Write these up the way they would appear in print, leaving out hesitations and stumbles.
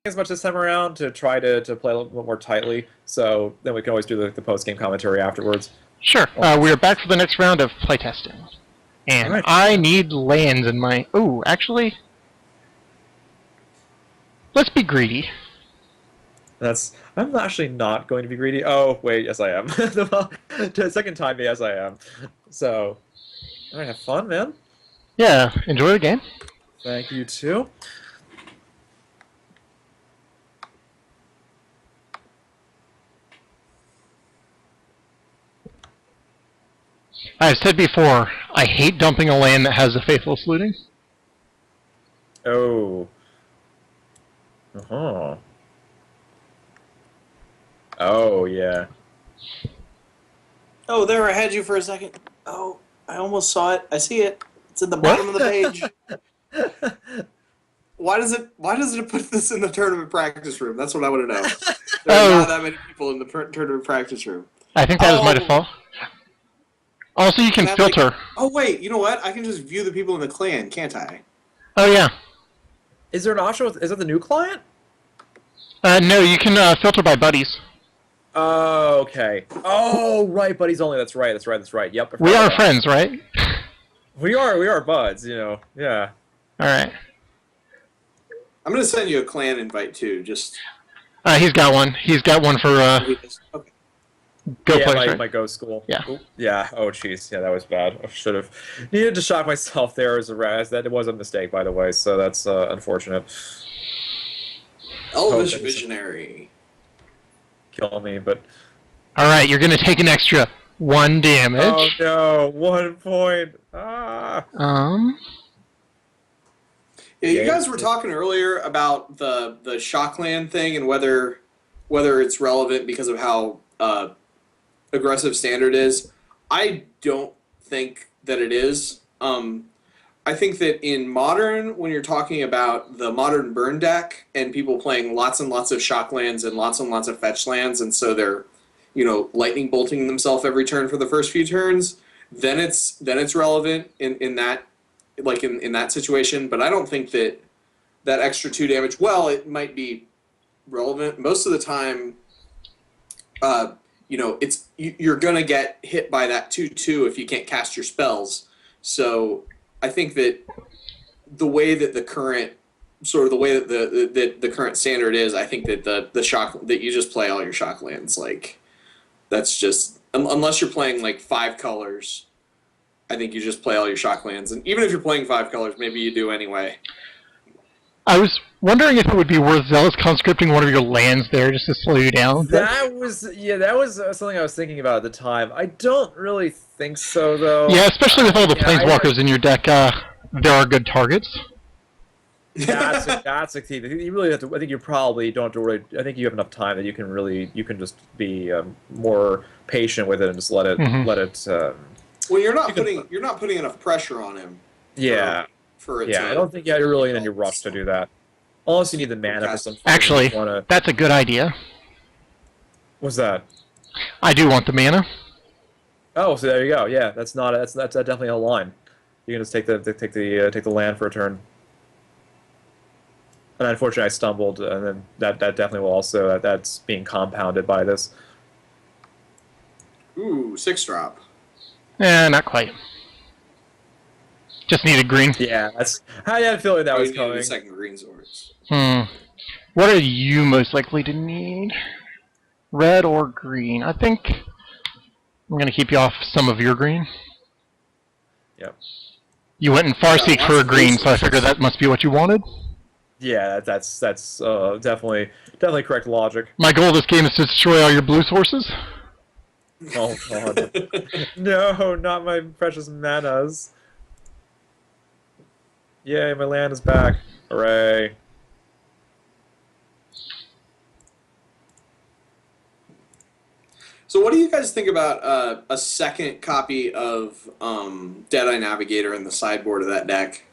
as much this time around to try to play a little bit more tightly. So then we can always do the post game commentary afterwards. Sure. We are back for the next round of playtesting. And Right. I need lands in my... Ooh, actually... Let's be greedy. I'm actually not going to be greedy. Oh, wait, yes I am. The second time, yes I am. So, all right, have fun, man. Yeah, enjoy the game. Thank you, too. I've said before, I hate dumping a land that has a Faithless Looting. Oh. Uh-huh. Oh, yeah. Oh, there, I had you for a second. Oh, I almost saw it. I see it. It's at the bottom of the page. Why does it put this in the tournament practice room? That's what I want to know. There are not that many people in the tournament practice room. I think that was my default. Also, you can filter. Oh, wait, you know what? I can just view the people in the clan, can't I? Oh, yeah. Is there an option with... Is that the new client? No, you can filter by buddies. Oh, okay. Oh, right, buddies only. That's right. Yep. We are friends, right? We are buds, you know. Yeah. Alright. I'm going to send you a clan invite, too, just... He's got one. He's got one for, Okay. Go yeah, Place, my, right? my Go School. Yeah. Ooh, yeah. Oh, jeez. Yeah, that was bad. I should have needed to shock myself there as a raz. That was a mistake, by the way. So that's unfortunate. Elvish Visionary. Kill me, but Alright, you're gonna take an extra 1 damage. oh no, 1 point. Ah. Yeah, you guys were talking earlier about the Shockland thing and whether it's relevant because of how aggressive Standard is. I don't think that it is. I think that in Modern, when you're talking about the Modern Burn deck and people playing lots and lots of Shocklands and lots of fetch lands, and so they're, lightning bolting themselves every turn for the first few turns, then it's relevant in that in that situation. But I don't think that extra 2 damage, well, it might be relevant. Most of the time, you're gonna get hit by that 2/2 if you can't cast your spells. So I think that the way that the current the current standard is, I think that the shock that you just play all your shock lands, that's just unless you're playing 5 colors, I think you just play all your shock lands, and even if you're playing 5 colors, maybe you do anyway. I was wondering if it would be worth Zealous conscripting one of your lands there just to slow you down. That was something I was thinking about at the time. I don't really think so, though. Yeah, especially with all the Planeswalkers in your deck, there are good targets. That's a key. You really have to. I think you probably don't have to worry. I think you have enough time that you can just be more patient with it and just let it Well, you're not putting enough pressure on him. Yeah. I don't think you're really in any rush to do that, unless you need the mana for something. Actually, that's a good idea. What's that? I do want the mana. Oh, so there you go. Yeah, that's definitely a line. You can just take the land for a turn. And unfortunately, I stumbled, and then that definitely will also that's being compounded by this. Ooh, 6-drop. Not quite. Just needed green. Yeah, I had a feeling that was coming. Second green swords. What are you most likely to need? Red or green? I think I'm going to keep you off some of your green. Yep. You went in Farseek for a green, so I figured that must be what you wanted. Yeah, that's definitely correct logic. My goal this game is to destroy all your blue sources. Oh god. No, not my precious manas. Yay, my land is back. Hooray. So what do you guys think about a second copy of Deadeye Navigator in the sideboard of that deck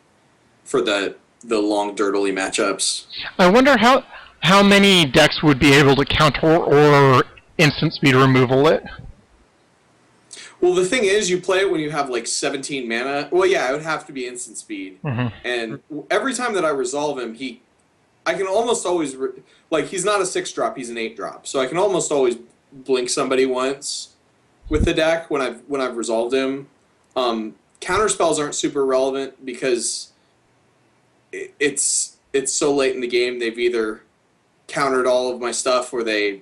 for the long dirtily matchups? I wonder how many decks would be able to counter or instant speed removal it. Well, the thing is, you play it when you have 17 mana. Well, yeah, it would have to be instant speed. And every time that I resolve him, he can almost always like he's not a 6-drop, he's an 8-drop, so I can almost always blink somebody once with the deck when I've resolved him. Counter spells aren't super relevant because it's so late in the game. They've either countered all of my stuff, or they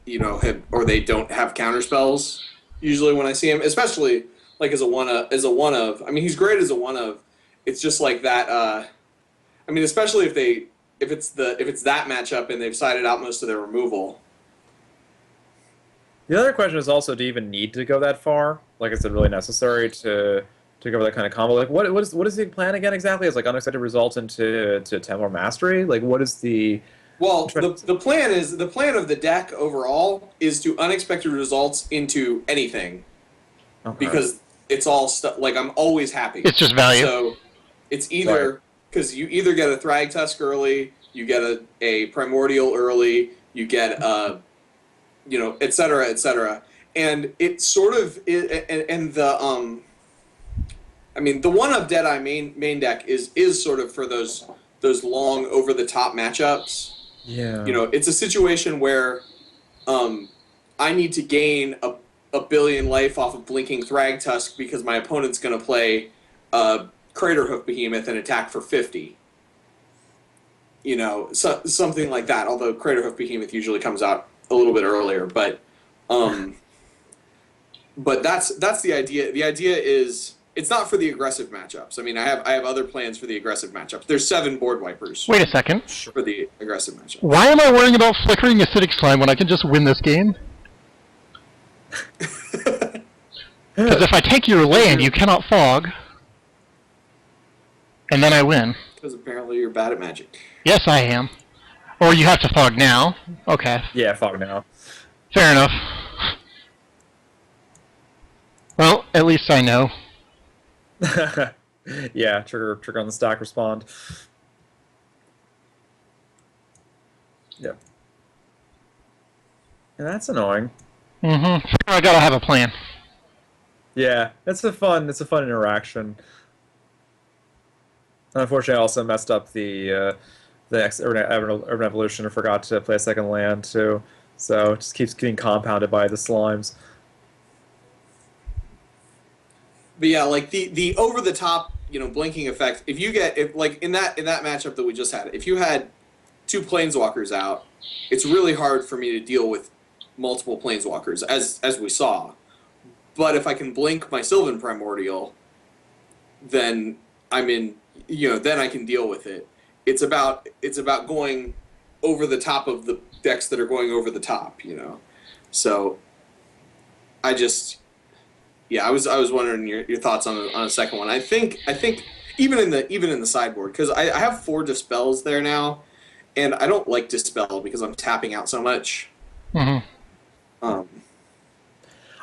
don't have counter spells. Usually when I see him, especially like as a one of. I mean, he's great as a one of. It's just like that. I mean, especially if it's that matchup and they've sided out most of their removal. The other question is also, do you even need to go that far? Like, is it really necessary to cover that kind of combo? Like, what is the plan again exactly? Is like unexpected results into 10 more mastery? Like, what is the... Well, the plan of the deck overall is to unexpected results into anything, because it's all stuff. Like, I'm always happy. It's just value. So it's either because you either get a Thrag Tusk early, you get a Primordial early, you get et cetera, et cetera, and it sort of and the I mean, the one of Deadeye main deck is sort of for those long over the top matchups. Yeah. It's a situation where I need to gain a billion life off of blinking Thrag Tusk because my opponent's going to play Craterhoof Behemoth and attack for 50. Something like that. Although Craterhoof Behemoth usually comes out a little bit earlier, but that's the idea. The idea is it's not for the aggressive matchups. I mean, I have other plans for the aggressive matchups. There's 7 board wipers. Wait a second. For the aggressive matchup. Why am I worrying about flickering acidic slime when I can just win this game? Because if I take your land, you cannot fog. And then I win. Because apparently you're bad at Magic. Yes, I am. Or you have to fog now. Okay. Yeah, fog now. Fair enough. Well, at least I know. Yeah, trigger on the stack, respond. Yep. And that's annoying. Mm-hmm. I gotta have a plan. Yeah, it's a fun interaction. Unfortunately, I also messed up the Urban Evolution and forgot to play a second land too. So it just keeps getting compounded by the slimes. But yeah, like the over the top, blinking effect. If you get like in that matchup that we just had, if you had 2 planeswalkers out, it's really hard for me to deal with multiple planeswalkers, as we saw. But if I can blink my Sylvan Primordial, then I'm in. Then I can deal with it. It's about going over the top of the decks that are going over the top. So I just. Yeah, I was wondering your thoughts on a second one. I think even in the sideboard, because I have 4 dispels there now, and I don't like dispel because I'm tapping out so much. Mm-hmm.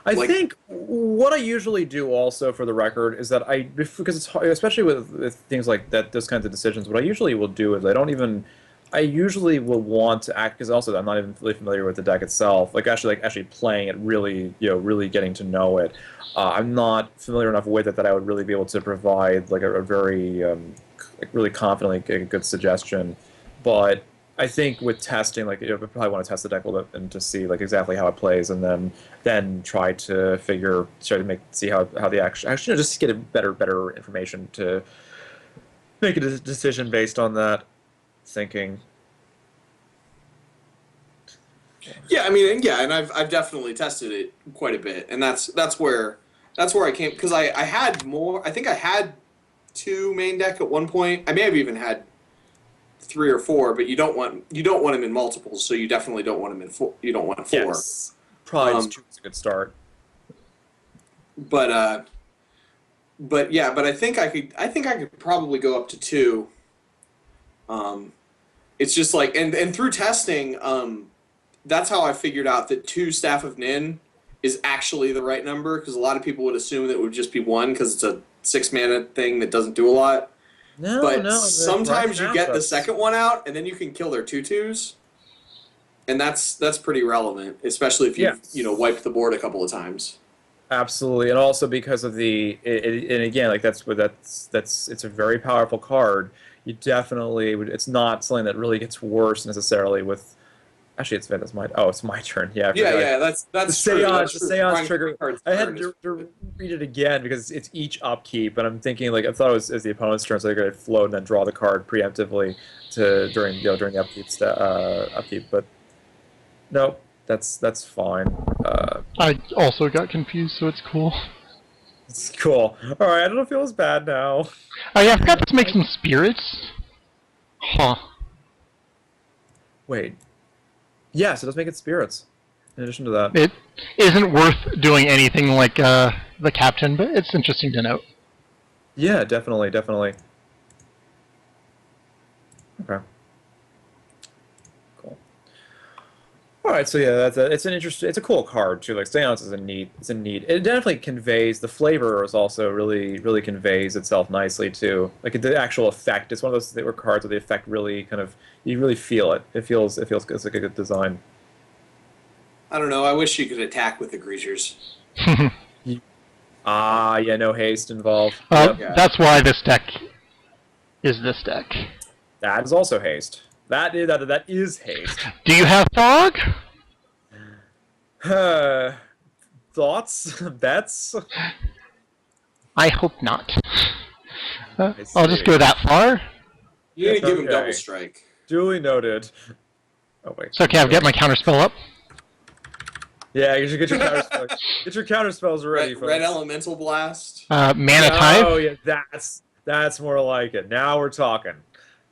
I think what I usually do also, for the record, is that because it's hard, especially with things like that, those kinds of decisions, what I usually will do is I usually will want to act, because also I'm not even really familiar with the deck itself, actually playing it, really, really getting to know it. I'm not familiar enough with it that I would really be able to provide like a very really confidently a good suggestion. But I think with testing, I probably want to test the deck a little bit and just see exactly how it plays, and then try to see how the actually just get a better information to make a decision based on that thinking. Yeah, I mean, and I've definitely tested it quite a bit, and that's where I came, because I had more. I think I had 2 main deck at one point. I may have even had 3 or 4, but you don't want him in multiples, so you definitely don't want him in 4. You don't want 4. Yes. Probably 2 is a good start. But I think I could probably go up to 2. It's just like, and through testing, that's how I figured out that 2 Staff of Nin is actually the right number, because a lot of people would assume that it would just be 1 because it's a 6-mana thing that doesn't do a lot. No, sometimes you get the second one out, and then you can kill their 2/2s, and that's pretty relevant, especially if you've wiped the board a couple of times. Absolutely, and also because of and again, it's a very powerful card. you definitely would. It's not something that really gets worse necessarily with. Actually, it's my turn. Yeah, I Yeah, forgot. yeah, that's true. That's The true. seance Drawing trigger. cards I had turn is to read it again because it's each upkeep, and I'm thinking like I thought it was the opponent's turn, so they could float and then draw the card preemptively during the upkeep. But no, that's fine. I also got confused, so it's cool. It's cool. All right, I don't feel as bad now. Oh yeah, I forgot to make some spirits. Huh. Wait. Yes, it does make it spirits. In addition to that. It isn't worth doing anything like the captain, but it's interesting to note. Yeah, definitely. Okay. Cool. All right, so yeah, it's a cool card too. Like Seance is a neat. It definitely conveys the flavor. Is also really conveys itself nicely too. Like the actual effect. It's one of those that were cards where the effect really kind of you really feel it. It feels it's like a good design. I don't know. I wish you could attack with the greasers. Yeah, no haste involved. Yeah. That's why this deck is this deck. That is also haste. That is haste. Do you have fog? Thoughts? Bets? I hope not. I I'll just see. go that far. You need to give him Okay. double strike. Duly noted. Oh wait. It's okay, I've got my counterspell up. Yeah, you should get your counterspells. Get your counterspells ready. Red Elemental Blast. Mana Tithe. Oh yeah, that's more like it. Now we're talking.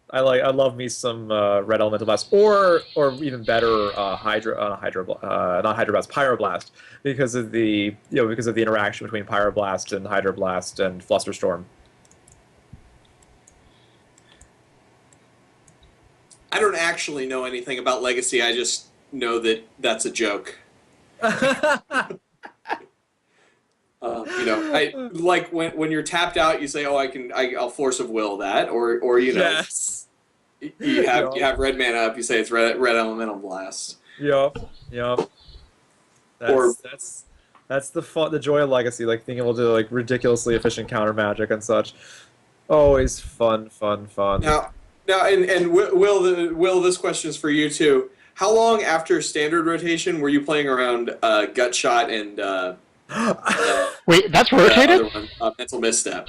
I love me some red elemental blast, or even better, not hydroblast, pyroblast, because of the interaction between pyroblast and hydroblast and flusterstorm. I don't actually know anything about Legacy. I just know that that's a joke. I like when you're tapped out, you say, "Oh, I'll force of will that," or Yes. you have red mana up, you say it's red elemental blast. Yup. That's the joy of Legacy, like being able to like ridiculously efficient counter magic and such. Always fun. Now, and Will, this question is for you too. How long after standard rotation were you playing around Gutshot and Wait, that's the rotated? other one, Mental Misstep?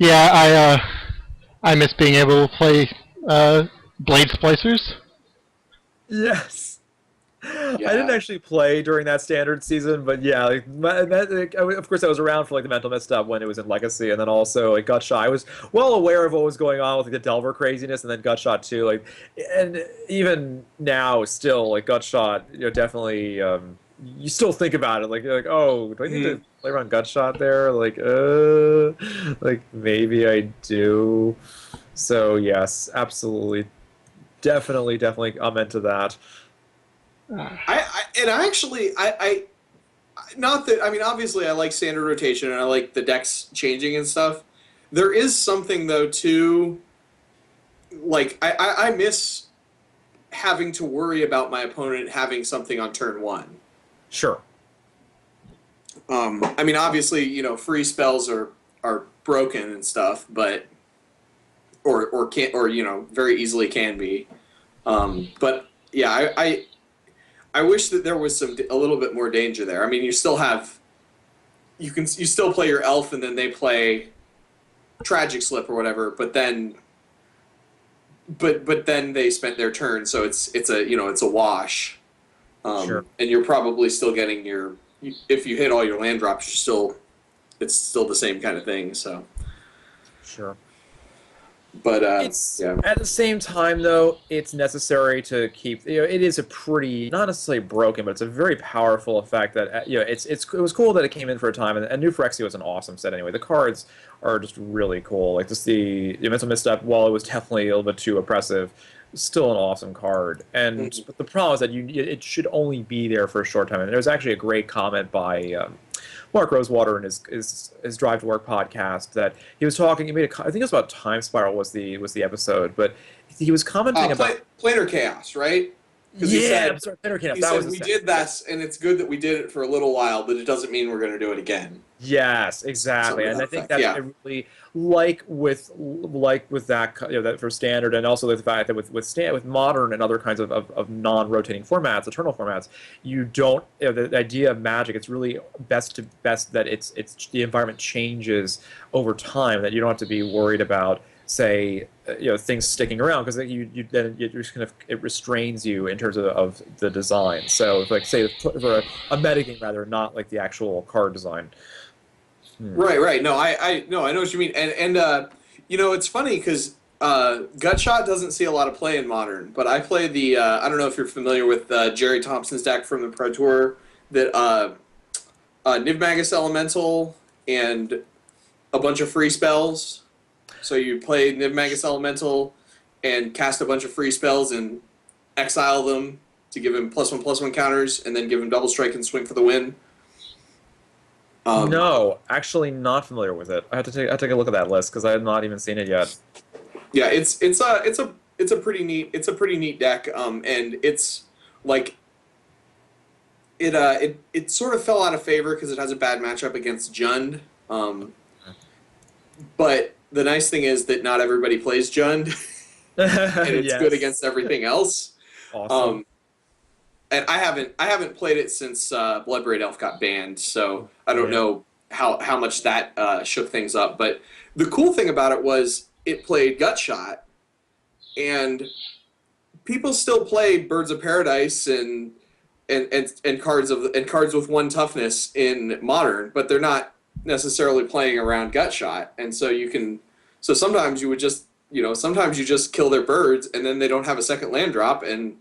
Yeah, I miss being able to play Blade Splicers. Yes. Yeah. I didn't actually play during that standard season, but yeah, of course I was around for like the Mental Misstep when it was in Legacy, and then also like Gutshot. I was well aware of what was going on with like, the Delver craziness, and then Gutshot too. Like, and even now, still like Gutshot, definitely you still think about it. Like you're like, oh, do I need to play around Gutshot there? Like maybe I do. So yes, absolutely, definitely, I'm into that. I not that I mean obviously I like standard rotation and I like the decks changing and stuff. There is something though too, like I miss having to worry about my opponent having something on turn one. Sure. I mean obviously free spells are broken and stuff, but or can very easily can be, but yeah I wish that there was a little bit more danger there. I mean, you still play your elf and then they play Tragic Slip or whatever, but then they spent their turn, so it's a wash. Sure. And you're probably still getting if you hit all your land drops, it's still the same kind of thing. So Sure. But it's at the same time though, it's necessary to keep. It is a pretty not necessarily broken, but it's a very powerful effect that it was cool that it came in for a time, and New Phyrexia was an awesome set anyway. The cards are just really cool. Like just the Mental Misstep, while it was definitely a little bit too oppressive, still an awesome card. And but the problem is that it should only be there for a short time. And there was actually a great comment by Mark Rosewater in his Drive to Work podcast that he was talking. He made I think it was about Time Spiral was the episode, but he was commenting about Planar Chaos, right? Because Yeah, I'm sorry, Thinner Camp. he That said was the we second. did that, and it's good that we did it for a little while, but it doesn't mean we're going to do it again. Yes, exactly, Something to and that I think effect. that's Yeah. a really like with that that for standard, and also the fact that with modern and other kinds of non-rotating formats, eternal formats, you don't the idea of magic. It's really best that it's the environment changes over time, that you don't have to be worried about say things sticking around because you're just kind of it restrains you in terms of the design. So if, like say for a metagame rather, not like the actual card design. Right. No, I no, I know what you mean, and it's funny because Gutshot doesn't see a lot of play in Modern, but I play the I don't know if you're familiar with Jerry Thompson's deck from the Pro Tour that Niv Magus Elemental and a bunch of free spells. So you play Niv Magus Elemental and cast a bunch of free spells and exile them to give him +1/+1 counters, and then give him double strike and swing for the win. No, actually not familiar with it. I have to take a look at that list because I have not even seen it yet. Yeah, it's a pretty neat deck, and it's like it sort of fell out of favor because it has a bad matchup against Jund. But the nice thing is that not everybody plays Jund, and it's Yes. good against everything else. Awesome. And I haven't played it since Bloodbraid Elf got banned, so I don't know how much that shook things up. But the cool thing about it was it played Gutshot, and people still play Birds of Paradise and cards with 1 toughness in Modern, but they're not necessarily playing around Gutshot, and so sometimes you would just sometimes you just kill their birds and then they don't have a second land drop and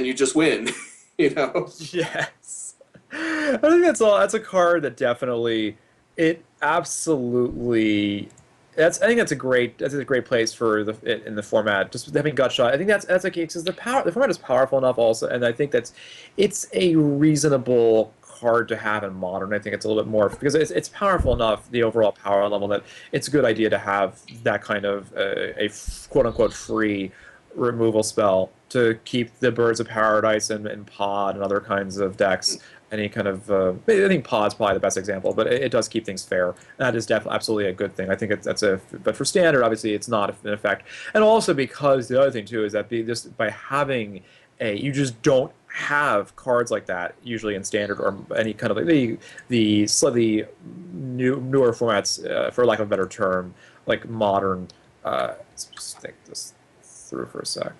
you just win. Yes. I think that's a card that definitely it absolutely I think that's a great place for in the format. Just having Gutshot, I think that's a case because the format is powerful enough also, and I think it's a reasonable card to have in Modern. I think it's a little bit more because it's powerful enough, the overall power level, that it's a good idea to have that kind of a quote unquote free removal spell to keep the Birds of Paradise and Pod and other kinds of decks. Any kind of I think Pod's probably the best example, but it does keep things fair. That is definitely absolutely a good thing. I think but for standard, obviously, it's not an effect. And also because the other thing too is that by having you just don't have cards like that usually in standard or any kind of like the slightly newer formats, for lack of a better term, like Modern. Let's just think this through for a sec.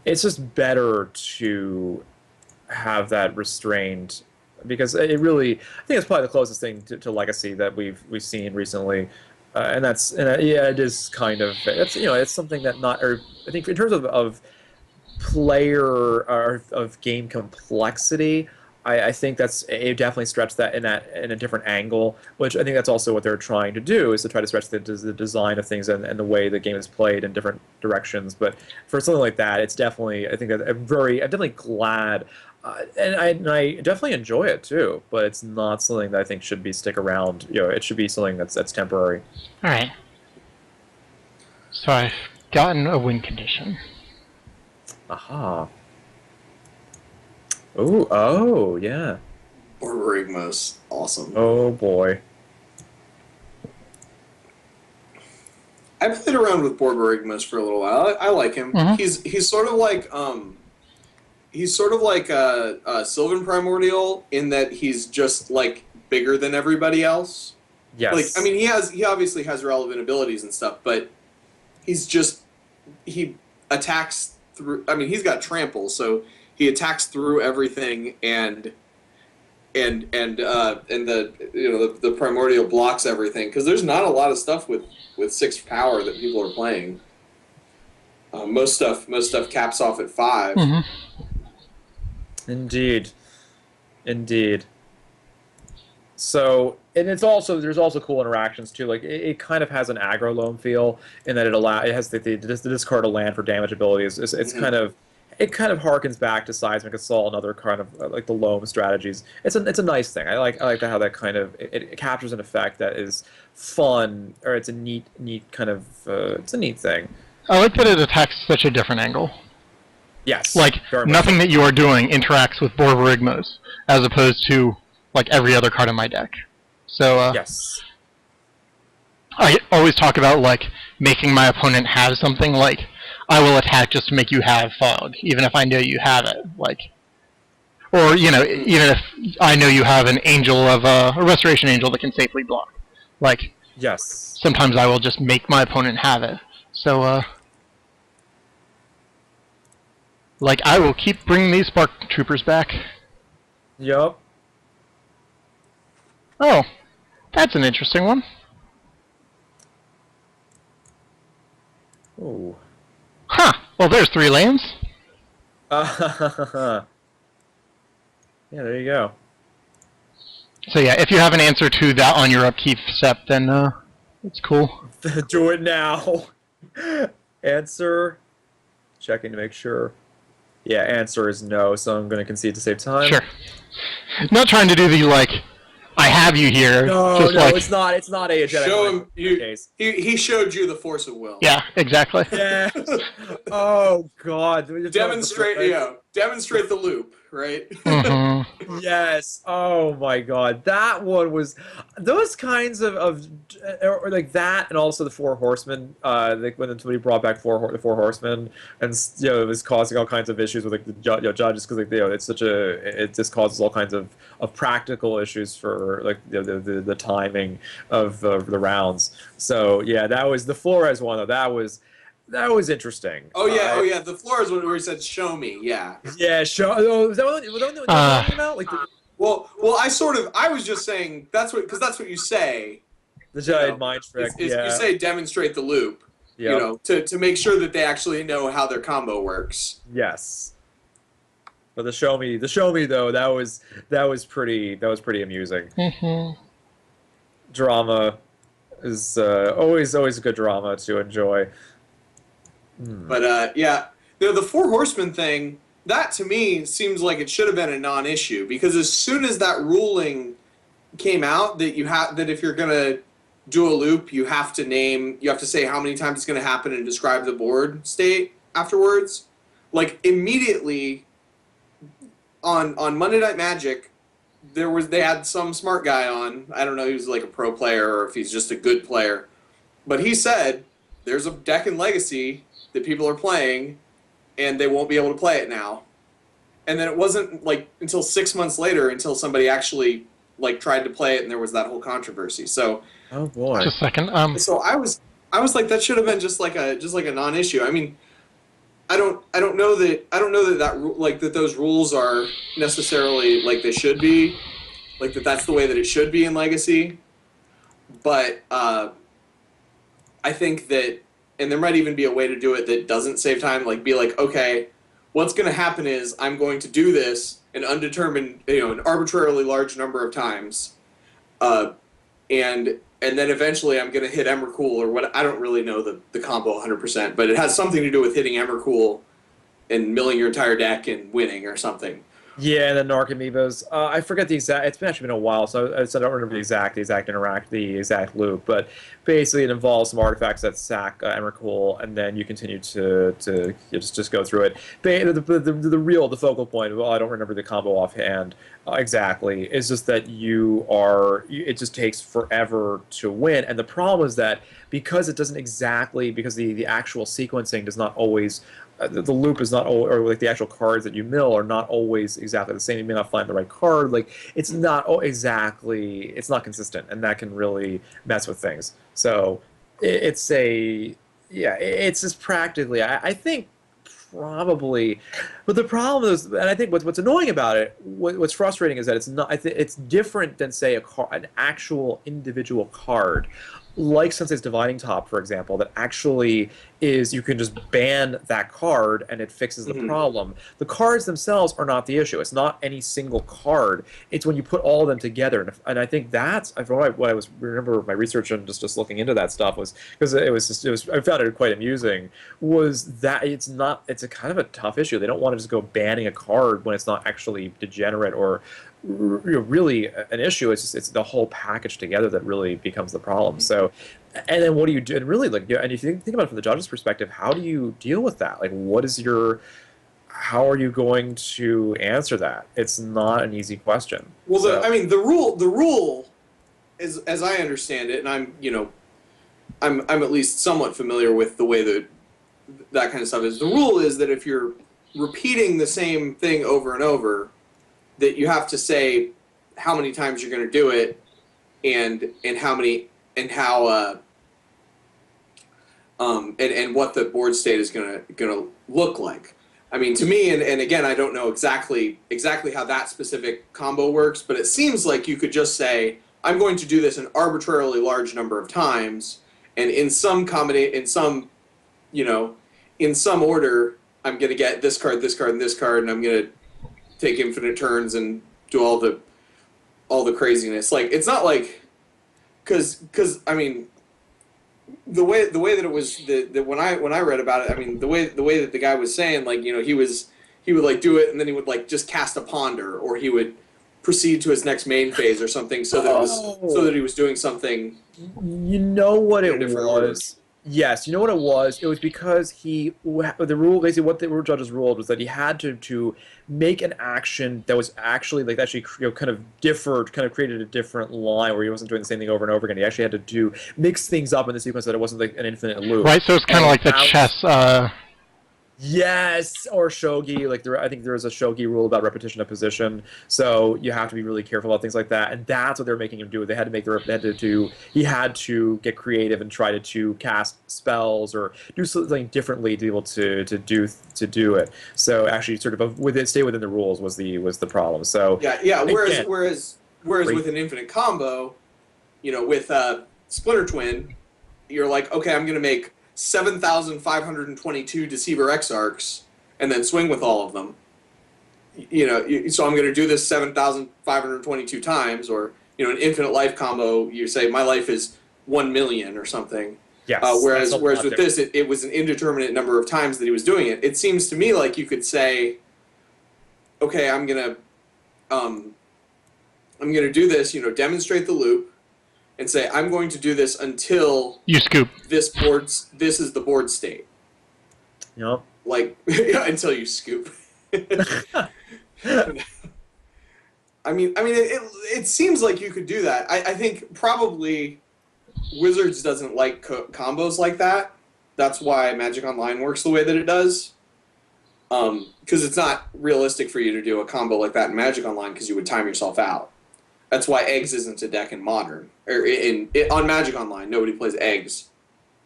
It's just better to have that restrained because it really, I think it's probably the closest thing to Legacy that we've seen recently, and yeah, it is kind of it's something that not or I think in terms of player or of game complexity. I think it definitely stretched that in a different angle, which I think that's also what they're trying to do is to try to stretch the design of things and the way the game is played in different directions. But for something like that, it's definitely I think that I'm definitely glad, and I definitely enjoy it too. But it's not something that I think should be stick around. It should be something that's temporary. All right. So I've gotten a win condition. Aha. Oh, yeah. Borborygmos, awesome. Oh boy. I played around with Borborygmos for a little while. I like him. Mhm. He's sort of like a Sylvan Primordial in that he's just like bigger than everybody else. Yes. Like I mean he obviously has relevant abilities and stuff, but he attacks through. I mean he's got trample, so he attacks through everything and the primordial blocks everything because there's not a lot of stuff with 6 power that people are playing. Most stuff caps off at 5. Mm-hmm. Indeed. So, and there's also cool interactions too. Like it kind of has an aggro loam feel in that it has the discard a land for damage abilities. It's kind of. It kind of harkens back to Seismic Assault and other kind of like the loam strategies. It's a nice thing. I like how that kind of it captures an effect that is fun, or it's a neat kind of it's a neat thing. I like that it attacks such a different angle. Yes. Like, very much nothing so. that you are doing interacts with Borborygmos, as opposed to, like, every other card in my deck. So, Yes. I always talk about, like, making my opponent have something, like, I will attack just to make you have Fog, even if I know you have it, like... Or, you know, even if I know you have an angel of, a Restoration Angel that can safely block. Like, Yes. sometimes I will just make my opponent have it. So, like, I will keep bringing these Spark Troopers back. Yup. Oh, that's an interesting one. Ooh. Huh. Well, there's 3 lands. Yeah, there you go. So yeah, if you have an answer to that on your upkeep step, then it's cool. Do it now. Answer. Checking to make sure. Yeah, answer is no, so I'm going to concede to save time. Sure. Not trying to do the, like, I have you here. No, just no, like, it's not. It's not a Jedi Show mind him trick case. he showed you the force of will. Yeah, exactly. Yeah. Oh God. Demonstrate the loop, right? Mm-hmm. Yes. Oh my God. That one was those kinds of or like that, and also the Four Horsemen. Like when somebody brought back the Four Horsemen, and it was causing all kinds of issues with like the judges because like it's such it just causes all kinds of practical issues for like the timing of the rounds. So yeah, that was the Flores one though. That was interesting. Oh yeah. The Flores one where he said, "Show me." Yeah. Yeah, sure. Oh, was that what you're talking about? Like Well, I was just saying that's what you say. the giant mind trick. You say demonstrate the loop. Yep. You know, to make sure that they actually know how their combo works. Yes. But the show me though, that was pretty amusing. Mm-hmm. Drama is always a good drama to enjoy. But yeah, the Four Horsemen thing, that to me seems like it should have been a non-issue because as soon as that ruling came out that if you're gonna do a loop, you have to say how many times it's gonna happen and describe the board state afterwards. Like immediately on Monday Night Magic, they had some smart guy on. I don't know, he was like a pro player or if he's just a good player, but he said there's a deck in Legacy that people are playing, and they won't be able to play it now. And then it wasn't like until 6 months later until somebody actually like tried to play it, and there was that whole controversy. So, Oh boy. Just a second. so I was like that should have been just like a non-issue. I mean, I don't know that those rules are necessarily like they should be, like that's the way that it should be in Legacy. But I think that. And there might even be a way to do it that doesn't save time. Like, be like, okay, what's going to happen is I'm going to do this an an arbitrarily large number of times, and then eventually I'm going to hit Emrakul or what. I don't really know the combo 100%, but it has something to do with hitting Emrakul and milling your entire deck and winning or something. Yeah, and the Narc Amiibos. I forget the exact. It's actually been a while, so I don't remember the exact loop. But basically, it involves some artifacts that sack Emrakul, and then you continue to just go through it. The focal point. Well, I don't remember the combo offhand exactly. Is just that it just takes forever to win, and the problem is that because the actual sequencing does not always. The loop is not, or like the actual cards that you mill are not always exactly the same. You may not find the right card. Like it's not it's not consistent, and that can really mess with things. So it's just practically. I think probably, but the problem is, and I think what's annoying about it, what's frustrating is that it's not. It's different than say an actual individual card. Like Sensei's Dividing Top, for example, that actually is you can just ban that card and it fixes the problem. The cards themselves are not the issue. It's not any single card. It's when you put all of them together. And I think that's what I remember my research and just looking into that stuff was because I found it quite amusing. Was that it's a kind of a tough issue. They don't want to just go banning a card when it's not actually degenerate or really an issue. It's the whole package together that really becomes the problem. So, and then what do you do? And really, like, and if you think about it from the judge's perspective, how do you deal with that? Like, how are you going to answer that? It's not an easy question. Well, so. the rule is, as I understand it, and I'm at least somewhat familiar with the way that kind of stuff is. The rule is that if you're repeating the same thing over and over, that you have to say how many times you're going to do it, and what the board state is going to look like. I mean, to me, and again, I don't know exactly how that specific combo works, but it seems like you could just say, I'm going to do this an arbitrarily large number of times, and in some order, I'm going to get this card, and this card, and I'm going to take infinite turns and do all the craziness. Like, it's not like, because I mean, the way that it was when I read about it, I mean, the way that the guy was saying, like, he would like do it, and then he would like just cast a ponder, or he would proceed to his next main phase or something, so that he was doing something. You know what it was? Order. Yes, you know what it was? It was because the rule, basically what the judges ruled was that he had to make an action that was actually, like, actually, kind of differed, kind of created a different line where he wasn't doing the same thing over and over again. He actually had to mix things up in the sequence, that it wasn't like an infinite loop. Right, so it's kind of like the chess. Yes, or shogi. Like, I think there is a shogi rule about repetition of position, so you have to be really careful about things like that. And that's what they were making him do. They had to make he had to get creative and try to cast spells or do something differently to be able to do it. So actually, sort of stay within the rules was the problem. So yeah. Whereas with an infinite combo, with Splinter Twin, you're like, okay, I'm going to make 7,522 Deceiver Exarchs, and then swing with all of them. So I'm going to do this 7,522 times, or an infinite life combo. You say my life is 1 million or something. Yes. Whereas with this, it was an indeterminate number of times that he was doing it. It seems to me like you could say, okay, I'm gonna do this. Demonstrate the loop. And say, I'm going to do this until you scoop. This is the board state. Yep. Like, until you scoop. I mean, it seems like you could do that. I think probably Wizards doesn't like combos like that. That's why Magic Online works the way that it does. Because it's not realistic for you to do a combo like that in Magic Online, because you would time yourself out. That's why Eggs isn't a deck in Modern. Or on Magic Online, nobody plays Eggs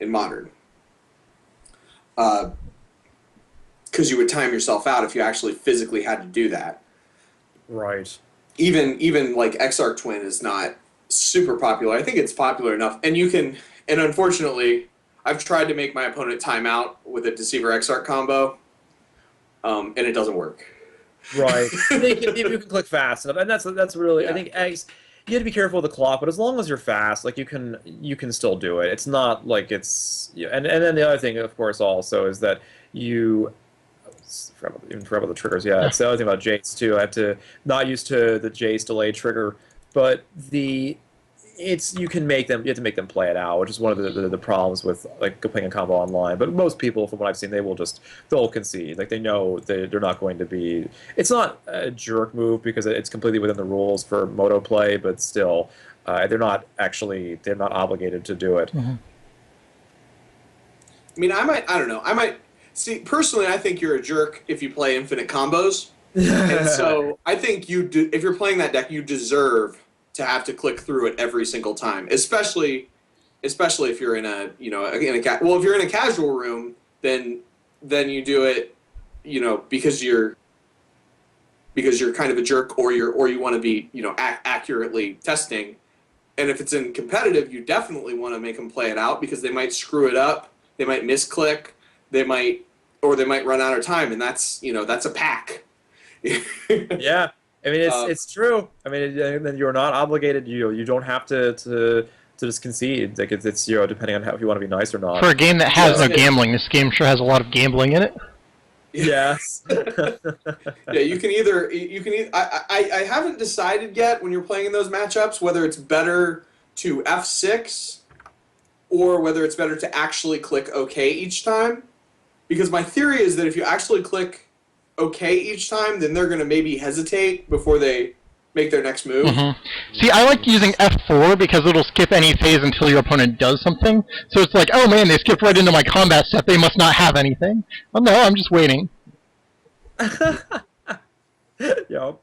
in Modern. Because you would time yourself out if you actually physically had to do that. Right. Even like Exarch Twin is not super popular. I think it's popular enough. And unfortunately, I've tried to make my opponent time out with a Deceiver Exarch combo, and it doesn't work. Right. If you can click fast enough, and that's really, I think Eggs, you have to be careful with the clock, but as long as you're fast, like, you can still do it. It's not like it's, and then the other thing, of course, also is that you forgot about the triggers. Yeah, it's the other thing about Jace too. I have to not used to the Jace delay trigger, but you have to make them play it out, which is one of the problems with, like, playing a combo online. But most people, from what I've seen, they'll concede. Like, they know they're not going to be. It's not a jerk move because it's completely within the rules for moto play, but still, they're not obligated to do it. Mm-hmm. I mean, I don't know. I might see, personally, I think you're a jerk if you play infinite combos, and so I think if you're playing that deck, you deserve to have to click through it every single time, especially if you're in a if you're in a casual room, then you do it, because you're kind of a jerk, or you want to be accurately testing. And if it's in competitive, you definitely want to make them play it out, because they might screw it up, they might misclick, they might run out of time, and that's a pack. Yeah. I mean, it's true. I mean, you're not obligated. You don't have to just concede. Like, it's depending on if you want to be nice or not. For a game that has no gambling, this game sure has a lot of gambling in it. Yes. Yeah, you can either I haven't decided yet when you're playing in those matchups whether it's better to F6 or whether it's better to actually click OK each time. Because my theory is that if you actually click OK each time, then they're going to maybe hesitate before they make their next move. See, I like using F4 because it'll skip any phase until your opponent does something. So it's like, oh man, they skipped right into my combat step. They must not have anything. Oh no, I'm just waiting. Yep.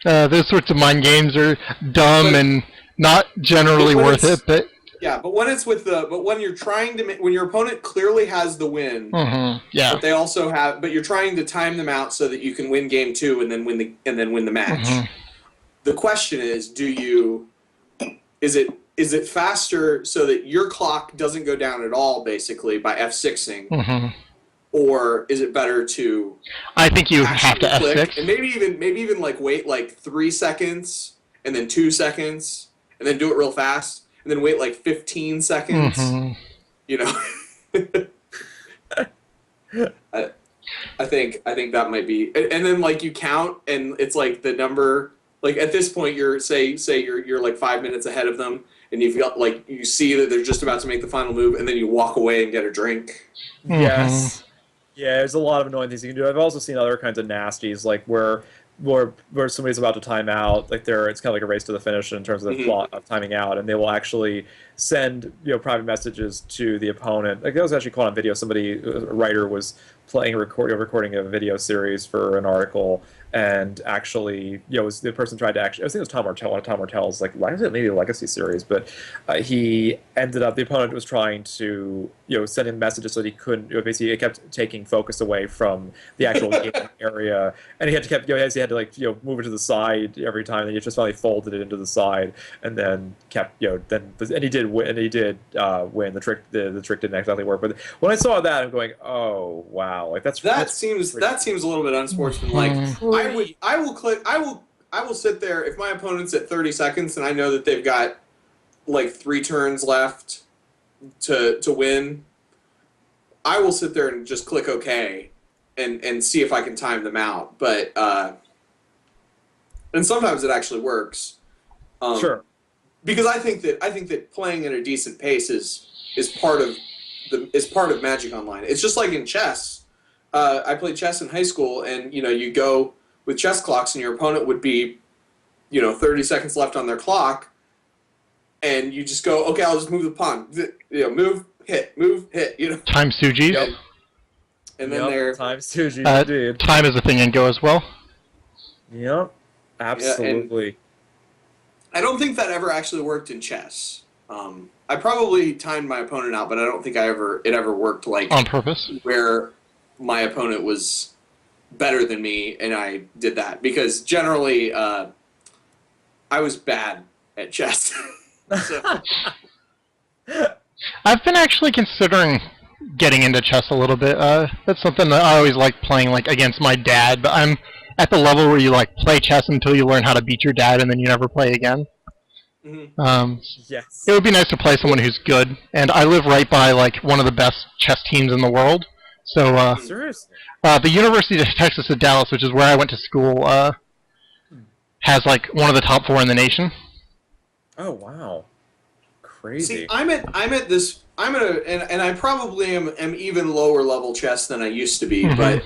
Those sorts of mind games are dumb and not generally worth it. But yeah, but when it's but when you're trying to when your opponent clearly has the win, yeah, but they also but you're trying to time them out so that you can win game 2 and then win the match. The question is, is it faster so that your clock doesn't go down at all, basically by F6ing, or is it better to? I think you have to click, F6, and maybe even like wait like 3 seconds and then 2 seconds and then do it real fast and then wait like 15 seconds. You know, I think that might be, and then like you count and it's like the number. Like at this point, you're you're like 5 minutes ahead of them, and you've got like you see that they're just about to make the final move, and then you walk away and get a drink. Yes. Yeah, there's a lot of annoying things you can do. I've also seen other kinds of nasties, like where somebody's about to time out, like it's kind of like a race to the finish in terms of the plot of timing out, and they will actually send private messages to the opponent. Like that was actually caught on video. A writer was recording a video series for an article, and actually, was the person tried to actually, I think it was Tom Martell, one of Tom Martell's maybe a legacy series, but the opponent was trying to send him messages so that he couldn't, basically it kept taking focus away from the actual game area, and he had to move it to the side every time, and he just finally folded it into the side, and then kept and he did win. Win. The trick didn't exactly work, but when I saw that, I'm going, oh wow, like that seems a little bit unsportsmanlike. I will sit there if my opponent's at 30 seconds and I know that they've got like 3 turns left to win. I will sit there and just click OK and see if I can time them out. But and sometimes it actually works. Sure. Because I think that playing at a decent pace is part of Magic Online. It's just like in chess. I played chess in high school, and you go with chess clocks, and your opponent would be, 30 seconds left on their clock, and you just go, okay, I'll just move the pawn. Move, hit, move, hit. Time Suji. Yep. And then they're time Suji indeed. Time is a thing in Go as well. Yep, absolutely. Yeah, I don't think that ever actually worked in chess. I probably timed my opponent out, but I don't think it ever worked like on purpose, where my opponent was better than me and I did that, because generally I was bad at chess. So. I've been actually considering getting into chess a little bit. That's something that I always like playing against my dad, but I'm at the level where you play chess until you learn how to beat your dad and then you never play again. Yes. It would be nice to play someone who's good, and I live right by one of the best chess teams in the world. So seriously, the University of Texas at Dallas, which is where I went to school, has one of the top 4 in the nation. Oh wow, crazy. See, I'm at and I probably am even lower level chess than I used to be, but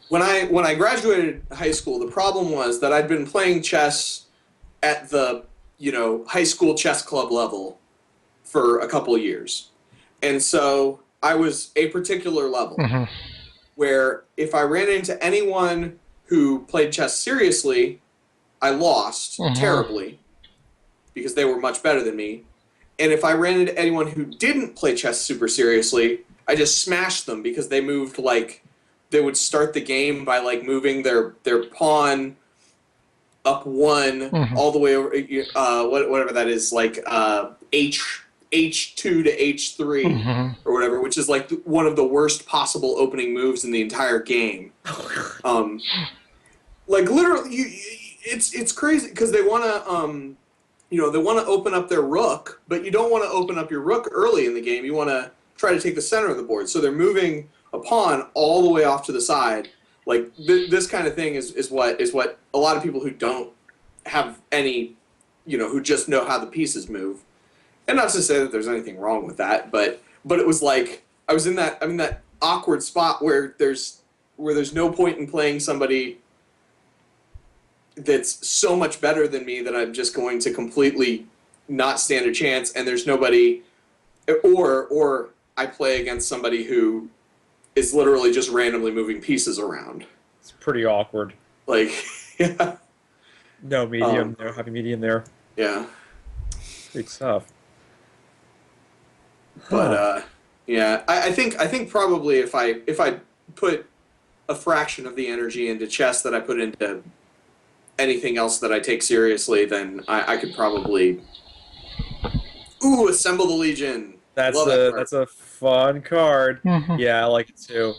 when I graduated high school, the problem was that I'd been playing chess at the high school chess club level for a couple of years. And so I was a particular level where if I ran into anyone who played chess seriously, I lost terribly because they were much better than me. And if I ran into anyone who didn't play chess super seriously, I just smashed them because they moved they would start the game by moving their pawn up 1 all the way over whatever that is, H2 to H3 or whatever, which is one of the worst possible opening moves in the entire game. Literally, it's crazy because they want to they want to open up their rook, but you don't want to open up your rook early in the game. You want to try to take the center of the board. So they're moving a pawn all the way off to the side. Like this kind of thing is what a lot of people who don't have any, who just know how the pieces move. And not to say that there's anything wrong with that, but it was like I'm in that awkward spot where there's no point in playing somebody that's so much better than me that I'm just going to completely not stand a chance, and there's nobody, or I play against somebody who is literally just randomly moving pieces around. It's pretty awkward. Like, yeah. No medium, no happy medium there. Yeah. Pretty tough. But yeah, I think probably if I put a fraction of the energy into chess that I put into anything else that I take seriously, then I could probably assemble the Legion. That's a fun card. Yeah, I like it too.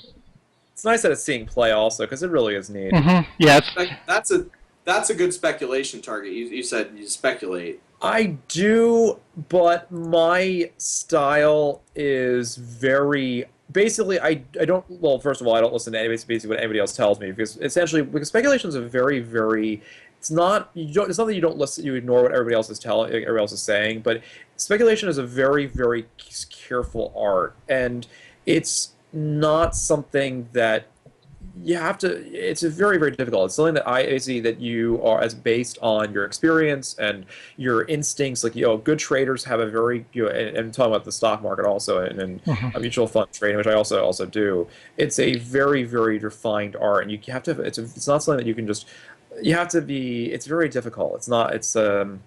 It's nice that it's seeing play also, because it really is neat. Yeah, that's a good speculation target. You said you speculate. I do, but my style is very basically. I don't. Well, first of all, I don't listen to basically what anybody else tells me, because speculation is a very, very. It's not It's not that you don't listen. You ignore what everybody else is saying, but speculation is a very, very careful art, and it's not something that you have to. It's very, very difficult. It's something that I see that you are as based on your experience and your instincts. Like, good traders have a very, and I'm talking about the stock market also, and a mutual fund trading, which I also do. It's a very, very refined art, and you have to. It's not something that you can just. You have to be. It's very difficult. It's not. It's a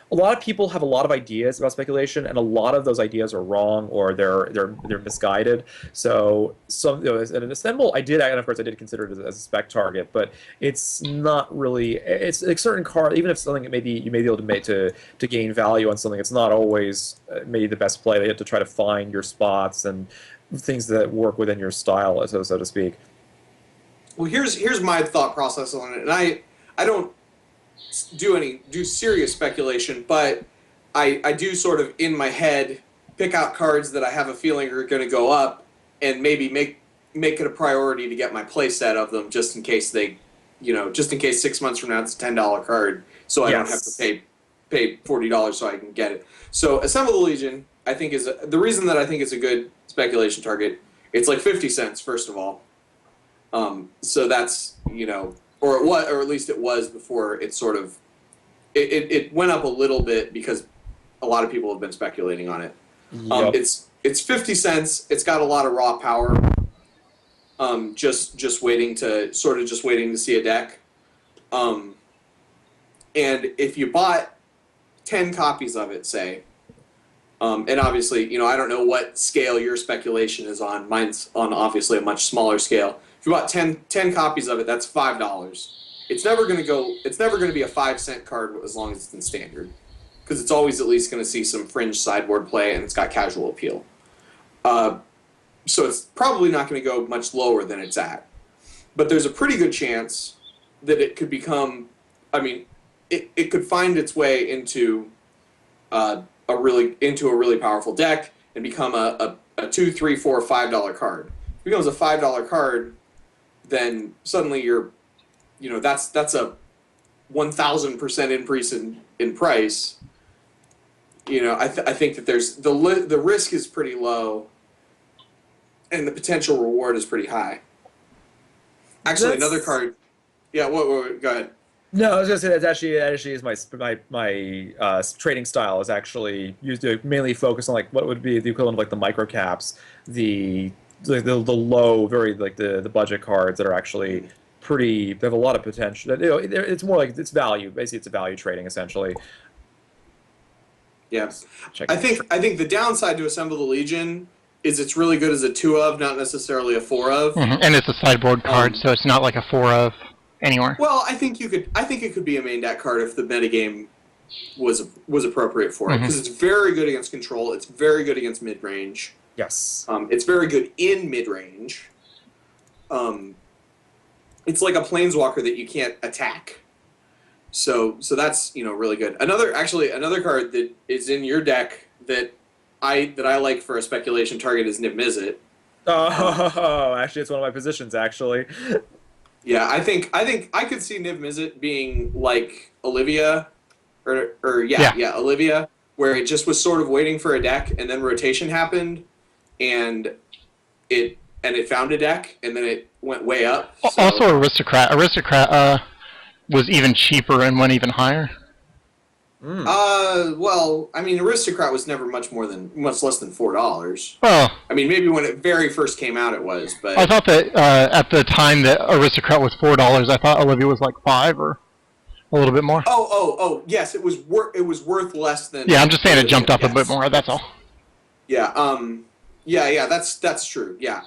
lot of people have a lot of ideas about speculation, and a lot of those ideas are wrong, or they're misguided. So an assemble, I did, and of course I did consider it as a spec target, but it's not really. It's a certain card, even if something maybe you may be able to make to gain value on something. It's not always maybe the best play. You have to try to find your spots and things that work within your style, so to speak. Well, here's my thought process on it, and I don't do serious speculation, but I do sort of in my head pick out cards that I have a feeling are going to go up, and maybe make it a priority to get my play set of them, just in case just in case 6 months from now it's a $10 card, so I don't have to pay $40 so I can get it. So Assemble the Legion, I think the reason that I think it's a good speculation target. It's like 50 cents first of all. So that's or at least it was before it sort of it went up a little bit because a lot of people have been speculating on it. Yep. It's 50 cents. It's got a lot of raw power. Just waiting to see a deck. And if you bought 10 copies of it, say, and obviously, I don't know what scale your speculation is on. Mine's on obviously a much smaller scale. If you bought 10 copies of it, that's $5. It's never going to be a 5-cent card as long as it's in standard, because it's always at least going to see some fringe sideboard play, and it's got casual appeal. So it's probably not going to go much lower than it's at. But there's a pretty good chance that it could become, it could find its way into a really powerful deck and become a $2, $3, $4, $5 card. If it becomes a $5 card, then suddenly that's a 1,000% increase in price. I think that there's the risk is pretty low, and the potential reward is pretty high. Actually, another card. Yeah, what? Go ahead. No, I was gonna say that actually is my trading style is actually used to mainly focus on like what would be the equivalent of like the micro caps, the low, very like the budget cards that are actually pretty. They have a lot of potential. It's more like it's value. Basically, it's a value trading essentially. Yes, I think the downside to Assemble the Legion is it's really good as a 2 of, not necessarily a 4 of. And it's a sideboard card, so it's not like a 4 of anywhere. Well, I think it could be a main deck card if the metagame was appropriate for it, because it's very good against control. It's very good against mid range. Yes. It's very good in mid range. It's like a planeswalker that you can't attack. So that's really good. Another card that is in your deck that I like for a speculation target is Niv Mizzet. Oh, actually, it's one of my positions. Actually, Yeah, I think I could see Niv Mizzet being like Olivia, or Yeah. yeah, Olivia, where it just was sort of waiting for a deck, and then rotation happened, and it found a deck, and then it went way up. So Also, Aristocrat. Aristocrat was even cheaper and went even higher. well, I mean, Aristocrat was never much less than $4. Well, I mean, maybe when it very first came out, it was, but I thought that at the time that Aristocrat was $4, I thought Olivia was like 5 or a little bit more. yes, it was worth less than. Yeah, I'm just saying it Olivia, jumped up a yes. bit more. That's all. Yeah, yeah, that's true. Yeah,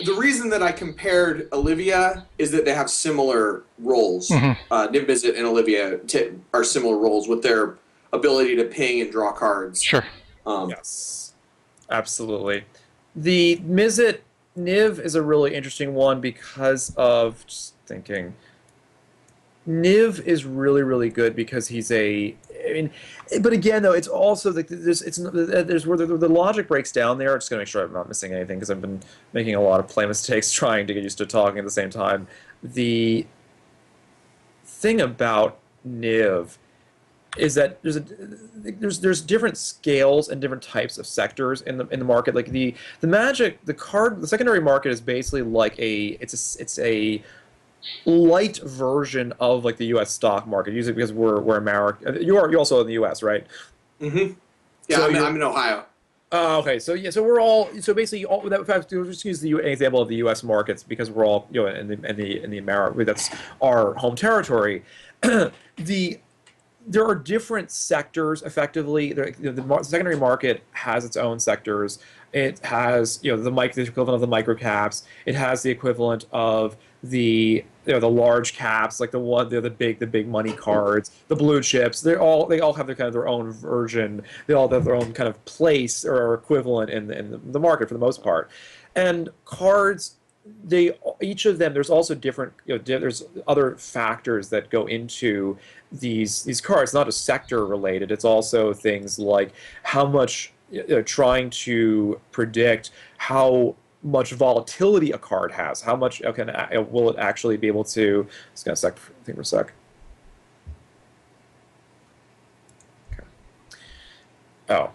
the reason that I compared Olivia is that they have similar roles. Niv Mizzet and Olivia are similar roles with their ability to ping and draw cards. Sure. yes, absolutely. The Mizzet Niv is a really interesting one because of just thinking. Niv is really good because he's a. I mean, but again though, it's also like there's where the logic breaks down there. I'm just gonna make sure I'm not missing anything because I've been making a lot of play mistakes trying to get used to talking at the same time. The thing about Niv is that there's different scales and different types of sectors in the market. Like the Magic, the secondary market is basically like it's a light version of like the U.S. stock market, usually because we're American. You're also in the U.S., right? Mm-hmm. Yeah, So I'm in Ohio. Okay, so yeah, so we're all basically all that. In fact, we'll just use an example of the U.S. markets because we're all in the America, that's our home territory. There are different sectors. Effectively, the secondary market has its own sectors. It has the equivalent of the micro caps. It has the equivalent of the the large caps, like the big money cards, the blue chips. They all have their own version. They all have their own kind of place or equivalent in the market for the most part. And cards, each of them, there's also different there's other factors that go into these cards, not just sector related. It's also things like how much trying to predict how much volatility a card has, how much will it actually be able to. Just gonna think for a sec. Okay. Oh.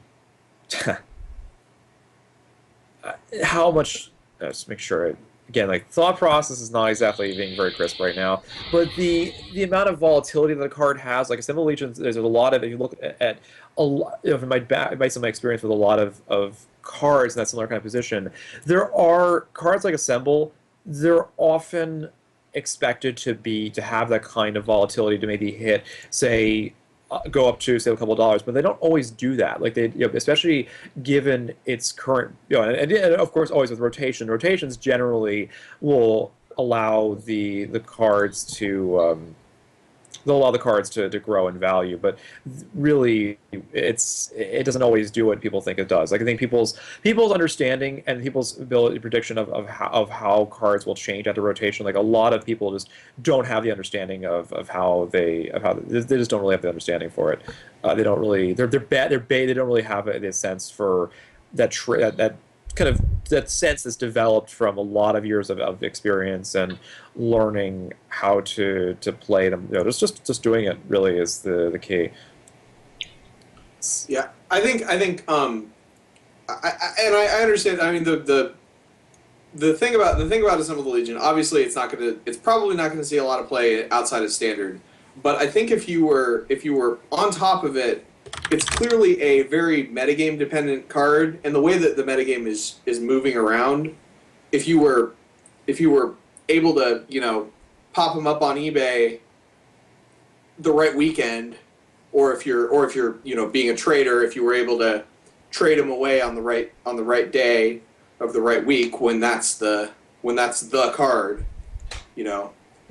How much? Just make sure. Again, like thought process is not exactly being very crisp right now, but the amount of volatility that a card has, like Assemble Legions, there's a lot of. If you look at a lot, based on my experience with a lot of cards in that similar kind of position, there are cards like Assemble. They're often expected to have that kind of volatility to maybe hit, say, go up to say a couple of dollars, but they don't always do that. Like they, especially given its current, and of course always with rotation. Rotations generally will allow the cards to they'll allow the cards to grow in value, but really it doesn't always do what people think it does. Like I think people's understanding and people's ability prediction of how cards will change after rotation, like a lot of people just don't have the understanding of how they just don't really have the understanding for it. They don't really they don't really have the sense for that kind of that sense that's developed from a lot of years of experience and learning how to play them. Just doing it really is the key. Yeah, I think I understand. I mean the thing about Assemble the Legion, obviously it's probably not gonna see a lot of play outside of Standard, but I think if you were on top of it, it's clearly a very metagame dependent card, and the way that the metagame is moving around, if you were able to pop them up on eBay the right weekend, or if you're being a trader, if you were able to trade them away on the right day of the right week when that's the card,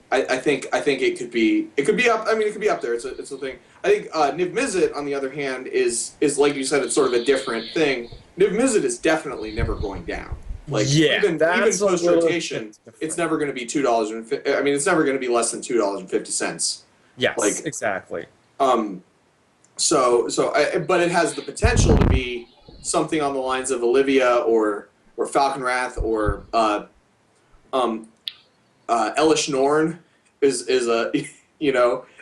I think it could be up. I mean, it could be up there. It's a thing. I think Niv Mizzet, on the other hand, is like you said, it's sort of a different thing. Niv Mizzet is definitely never going down. Like even post rotation, it's never going to be $2. I mean, it's never going to be less than $2.50. Yes, exactly. But it has the potential to be something on the lines of Olivia or Falcon Wrath or Elish Norn is a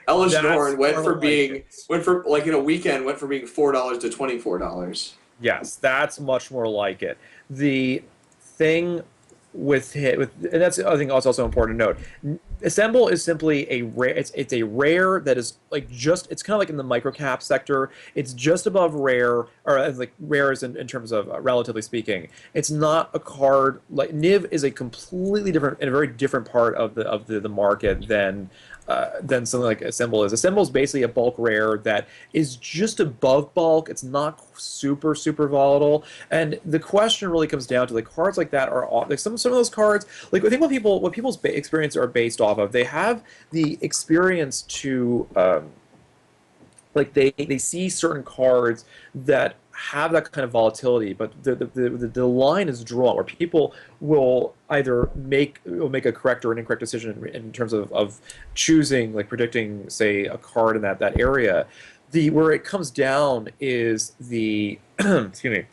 Elish That's Norn more like it. went for like in a weekend went from being $4 to $24. Yes, that's much more like it. The thing and that's I think also important to note. Assemble is simply a rare. It's a rare that is like just. It's kind of like in the microcap sector. It's just above rare, or like rares in terms of relatively speaking. It's not a card like Niv is a completely different and a very different part of the market than something like Assemble is. Assemble is basically a bulk rare that is just above bulk. It's not super volatile, and the question really comes down to like cards like that are like some of those cards. Like I think what people's experience are based off of. They have the experience to like they see certain cards that have that kind of volatility, but the line is drawn where people will either make a correct or an incorrect decision in terms of choosing, like predicting, say, a card in that area. The where it comes down is the excuse me.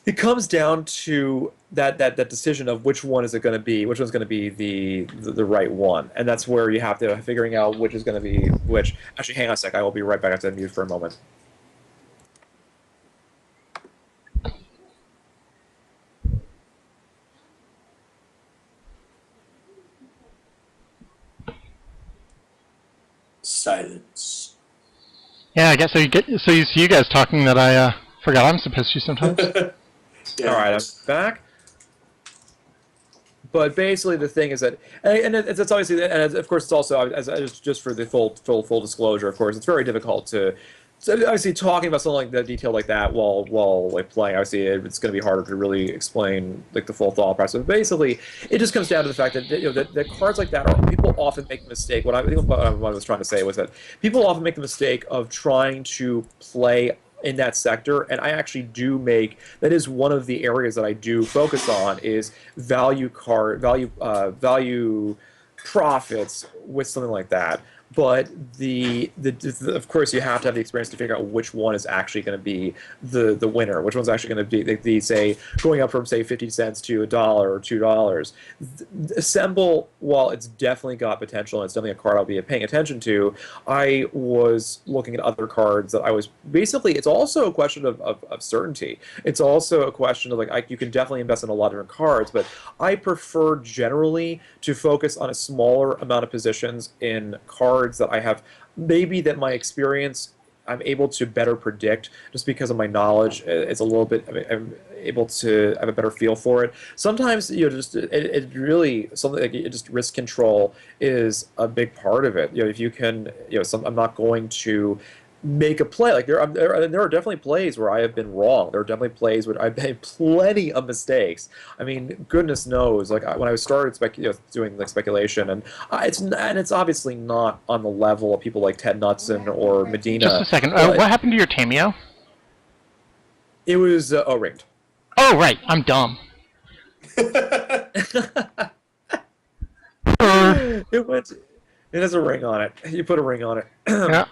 It comes down to that decision of which one's going to be the right one, and that's where you have to figuring out which is going to be which. Actually, hang on a sec. I will be right back. I have to mute for a moment. Silence. Yeah, I guess so. You see you guys talking that I forgot I'm supposed to sometimes. Yeah. All right, I'm back. But basically, the thing is that, and it's obviously, and of course, it's also as just for the full disclosure. Of course, it's very difficult to. So obviously, talking about something like that, detail like that, while like playing, obviously, it's going to be harder to really explain like the full thought process. But basically, it just comes down to the fact that that cards like that are people often make the mistake. What I was trying to say was that people often make the mistake of trying to play in that sector, and I actually do make that is one of the areas that I do focus on is value profits with something like that. But of course you have to have the experience to figure out which one is actually going to be the winner, which one's actually going to be the say going up from say 50 cents to $1 or $2. Assemble, while it's definitely got potential and it's definitely a card I'll be paying attention to, I was looking at other cards that I was basically. It's also a question of certainty. It's also a question of like you can definitely invest in a lot of different cards, but I prefer generally to focus on a smaller amount of positions in cards that I have maybe that my experience I'm able to better predict just because of my knowledge. It's a little bit. I'm able to have a better feel for it. Sometimes just it really something like just risk control is a big part of it. If you can, I'm not going to make a play. Like there are definitely plays where I have been wrong. There are definitely plays where I've made plenty of mistakes. I mean, goodness knows. Like when I started doing like speculation, and it's obviously not on the level of people like Ted Knudsen or Medina. Just a second. What happened to your Tameo? It was O-ringed. Oh right, I'm dumb. It has a ring on it. You put a ring on it. Yeah.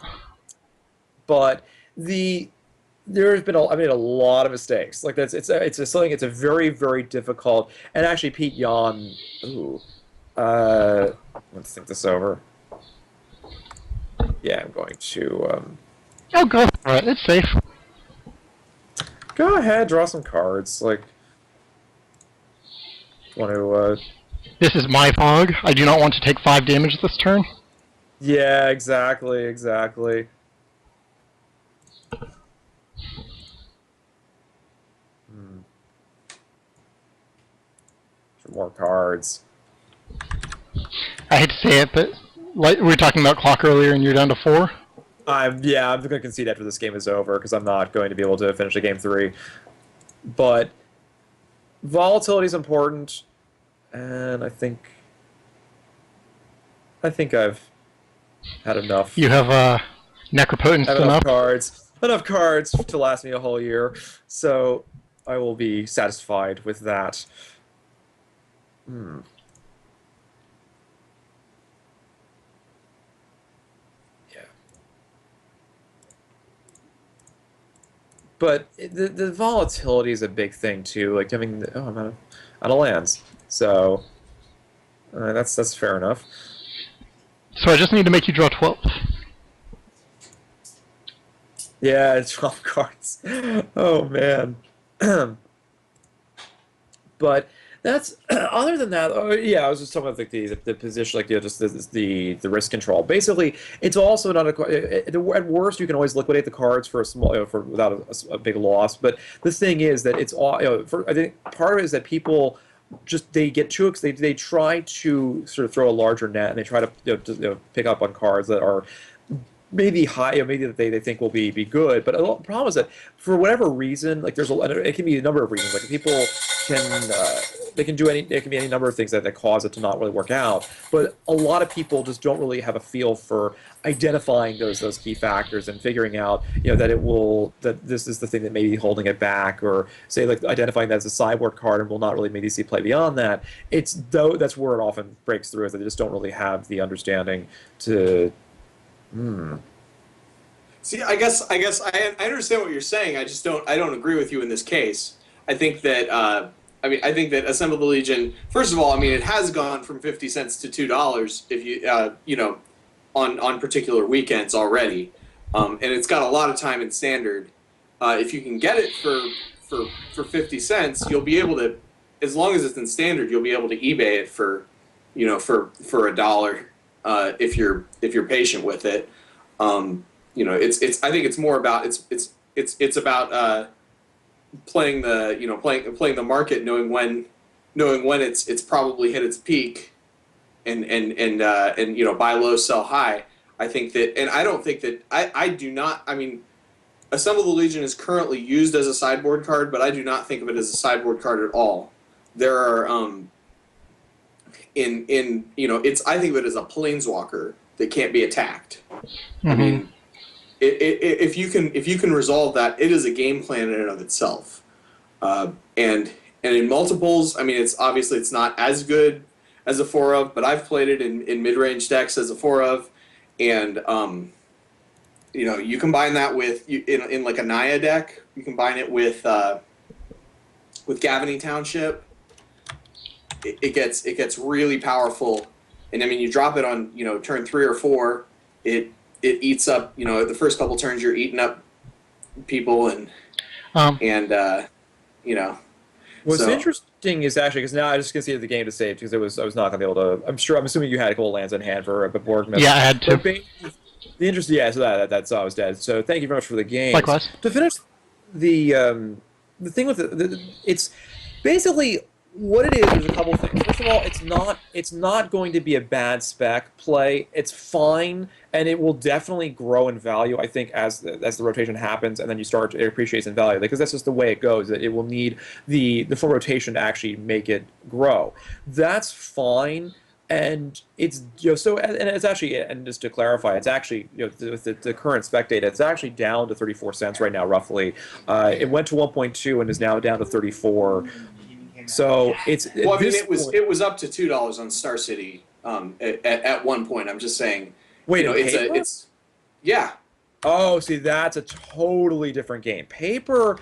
But I made a lot of mistakes. Like it's a very difficult. And actually, Pete Yan. Ooh, let's think this over. Yeah, I'm going to. Oh, go for it. It's safe. Go ahead, draw some cards. Like, want to. This is my fog. I do not want to take 5 damage this turn. Yeah, exactly. For more cards. I hate to say it, but like we were talking about clock earlier, and you're down to 4. I'm going to concede after this game is over because I'm not going to be able to finish a game 3. But volatility is important, and I think I've had enough. You have necropotence enough enough cards to last me a whole year, so I will be satisfied with that. but the volatility is a big thing too. Like having I'm out of lands, so that's fair enough. So I just need to make you draw 12. Yeah, it's 12 cards. Oh man. But that's other than that. Oh, yeah, I was just talking about like the position, like just the risk control. Basically, it's also not at worst you can always liquidate the cards for a small for without a big loss. But the thing is that it's all I think part of it is that people just they get too they try to sort of throw a larger net and they try to, pick up on cards that are maybe high, maybe that they think will be good. But the problem is that for whatever reason, like it can be a number of reasons. Like people can they can do there can be any number of things that cause it to not really work out. But a lot of people just don't really have a feel for identifying those key factors and figuring out that this is the thing that may be holding it back, or say like identifying that as a sideboard card and will not really maybe see play beyond that. That's where it often breaks through, is that they just don't really have the understanding to. See, I understand what you're saying. I don't agree with you in this case. I think that I think that Assemble the Legion. First of all, I mean it has gone from 50 cents to $2 if you on particular weekends already, and it's got a lot of time in standard. If you can get it for 50 cents, you'll be able to, as long as it's in standard, you'll be able to eBay it for for $1. If you're patient with it, it's I think it's more about it's about playing the playing the market, knowing when it's probably hit its peak, and buy low, sell high. I think that, and I don't think that I do not. I mean, Assemble the Legion is currently used as a sideboard card, but I do not think of it as a sideboard card at all. There are it's I think of it as a planeswalker that can't be attacked. Mm-hmm. I mean, if you can resolve that, it is a game plan in and of itself. And in multiples, I mean, it's not as good as a 4 of, but I've played it in mid range decks as a 4 of, and you combine that with in like a Naya deck, you combine it with Gavany Township. It gets really powerful, and I mean you drop it on turn 3 or 4, it eats up the first couple turns you're eating up people and What's so. interesting is actually because now I just conceded the game to save because I was not going to be able to. I'm assuming you had a couple lands in hand for a Borg miss. Yeah, I had two. The interest, yeah, so that's I was dead. So thank you very much for the game. Likewise. To finish the thing with it's basically what it is. There's a couple of things. First of all, it's not going to be a bad spec play. It's fine, and it will definitely grow in value, I think, as the rotation happens, and then it appreciates in value, because that's just the way it goes. That it will need the full rotation to actually make it grow. That's fine. And it's so, and it's actually, and just to clarify, it's actually with the current spec data, it's actually down to 34 cents right now, roughly. It went to 1.2 and is now down to 34. So Well, I mean, it was up to $2 on Star City at one point. I'm just saying. Wait, it's yeah. Oh, see, that's a totally different game. Paper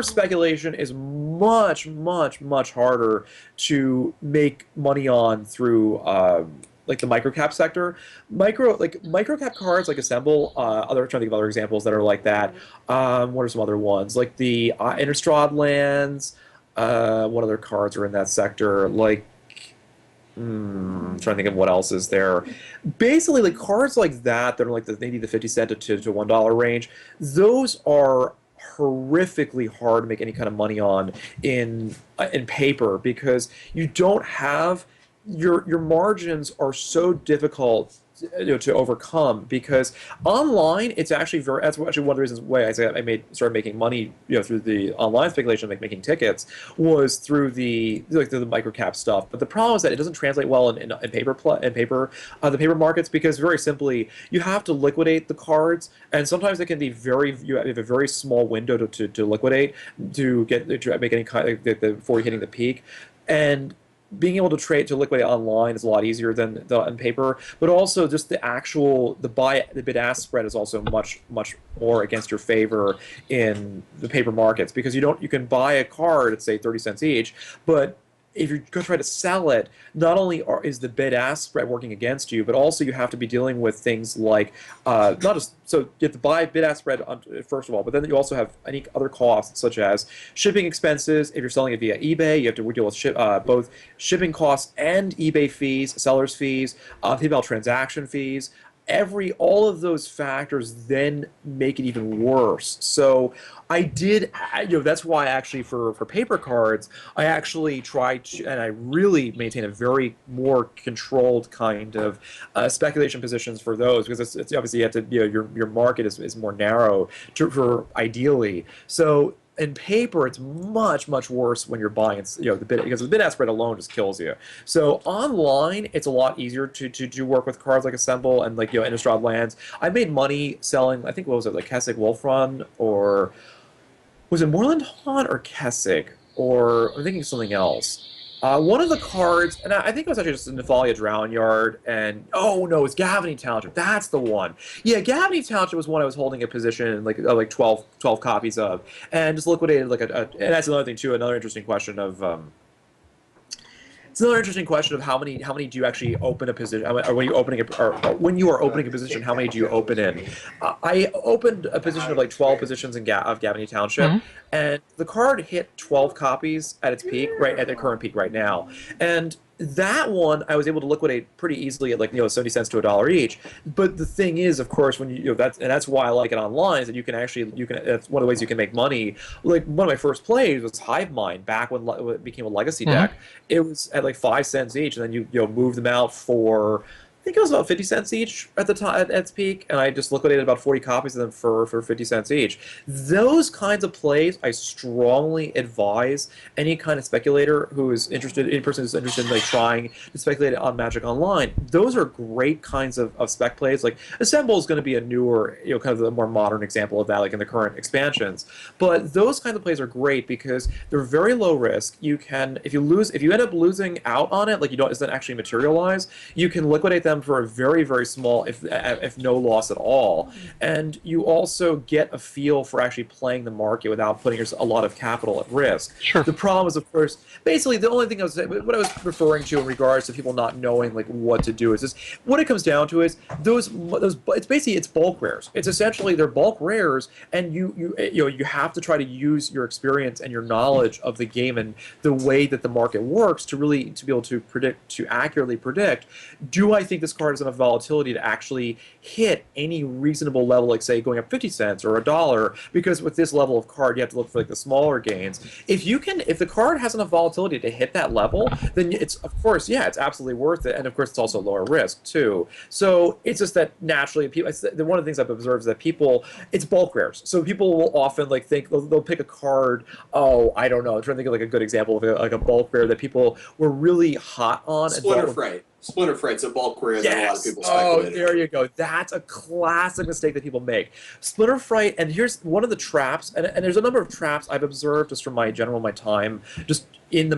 speculation is much, much, much harder to make money on through like the microcap sector. Microcap cards like Assemble, trying to think of other examples that are like that. What are some other ones? Like the Innistrad lands. What other cards are in that sector? Like, I'm trying to think of what else is there. Basically, like cards like that are like maybe the 50 cent to $1 range. Those are horrifically hard to make any kind of money on in paper, because you don't have your margins are so difficult to overcome, because online that's actually one of the reasons why I started making money through the online speculation, like making tickets, was through the microcap stuff. But the problem is that it doesn't translate well in paper the paper markets, because very simply you have to liquidate the cards, and sometimes it can be you have a very small window to liquidate to make any kind before hitting the peak. And being able to trade to liquidate online is a lot easier than on paper, but also just the bid ask spread is also much more against your favor in the paper markets, because you can buy a card at say 30 cents each, but if you're going to try to sell it, not only is the bid-ask spread working against you, but also you have to be dealing with things like not just so you have to buy bid-ask spread first of all, but then you also have any other costs such as shipping expenses. If you're selling it via eBay, you have to deal with both shipping costs and eBay fees, sellers fees, PayPal transaction fees. All of those factors then make it even worse. So that's why actually for paper cards, I actually try to, and I really maintain a very more controlled kind of speculation positions for those, because it's obviously you have to, your market is more narrow for ideally. So in paper, it's much worse when you're buying. It's because the bid-ask spread alone just kills you. So online, it's a lot easier to do work with cards like Assemble and like Innistrad Lands. I made money selling. I think what was it, like Kessig Wolf Run, or was it Moorland Haunt or Kessig, or I'm thinking something else. One of the cards, and I think it was actually just Nephalia Drown Yard, and oh no, it's Gavany Township. That's the one. Yeah, Gavany Township was one I was holding a position like 12 copies of, and just liquidated and that's another thing too. Another interesting question of it's another interesting question of how many do you actually open a position, or when you when you are opening a position, how many do you open in? I opened a position of like 12 positions of Gavany Township, and the card hit 12 copies at its peak, right at the current peak right now, and that one I was able to liquidate pretty easily at 70 cents to $1 each. But the thing is, of course, when that's why I like it online, is that that's one of the ways you can make money. Like one of my first plays was Hive Mind back when it became a legacy deck. It was at like 5 cents each, and then you move them out for, I think it was about 50 cents each at the time at its peak, and I just liquidated about 40 copies of them for 50 cents each. Those kinds of plays, I strongly advise any kind of speculator who is interested, any person who's interested in like trying to speculate on Magic Online. Those are great kinds of spec plays. Like Assemble is going to be a newer, kind of a more modern example of that, like in the current expansions. But those kinds of plays are great because they're very low risk. You can, if you end up losing out on it, like it doesn't actually materialize, you can liquidate them for a very small, if no loss at all, and you also get a feel for actually playing the market without putting a lot of capital at risk. Sure. The problem is, of course, basically the only thing what I was referring to in regards to people not knowing like what to do is this. What it comes down to is those it's bulk rares. It's essentially they're bulk rares, and you have to try to use your experience and your knowledge of the game and the way that the market works to be able to accurately predict. Do I think this card has enough volatility to actually hit any reasonable level, like say going up 50 cents or $1? Because with this level of card, you have to look for like the smaller gains. If the card has enough volatility to hit that level, then it's absolutely worth it, and of course it's also lower risk too. So it's just that naturally, one of the things I've observed is that it's bulk rares. So people will often like think they'll pick a card. Oh, I don't know. I'm trying to think of like a good example of like a bulk rare that people were really hot on. Splinter Fright. Splinter Fright's a bulk rare that a lot of people speculate. Oh, there you go. That's a classic mistake that people make. Splinter Fright, and here's one of the traps, and there's a number of traps I've observed just from my time, just in the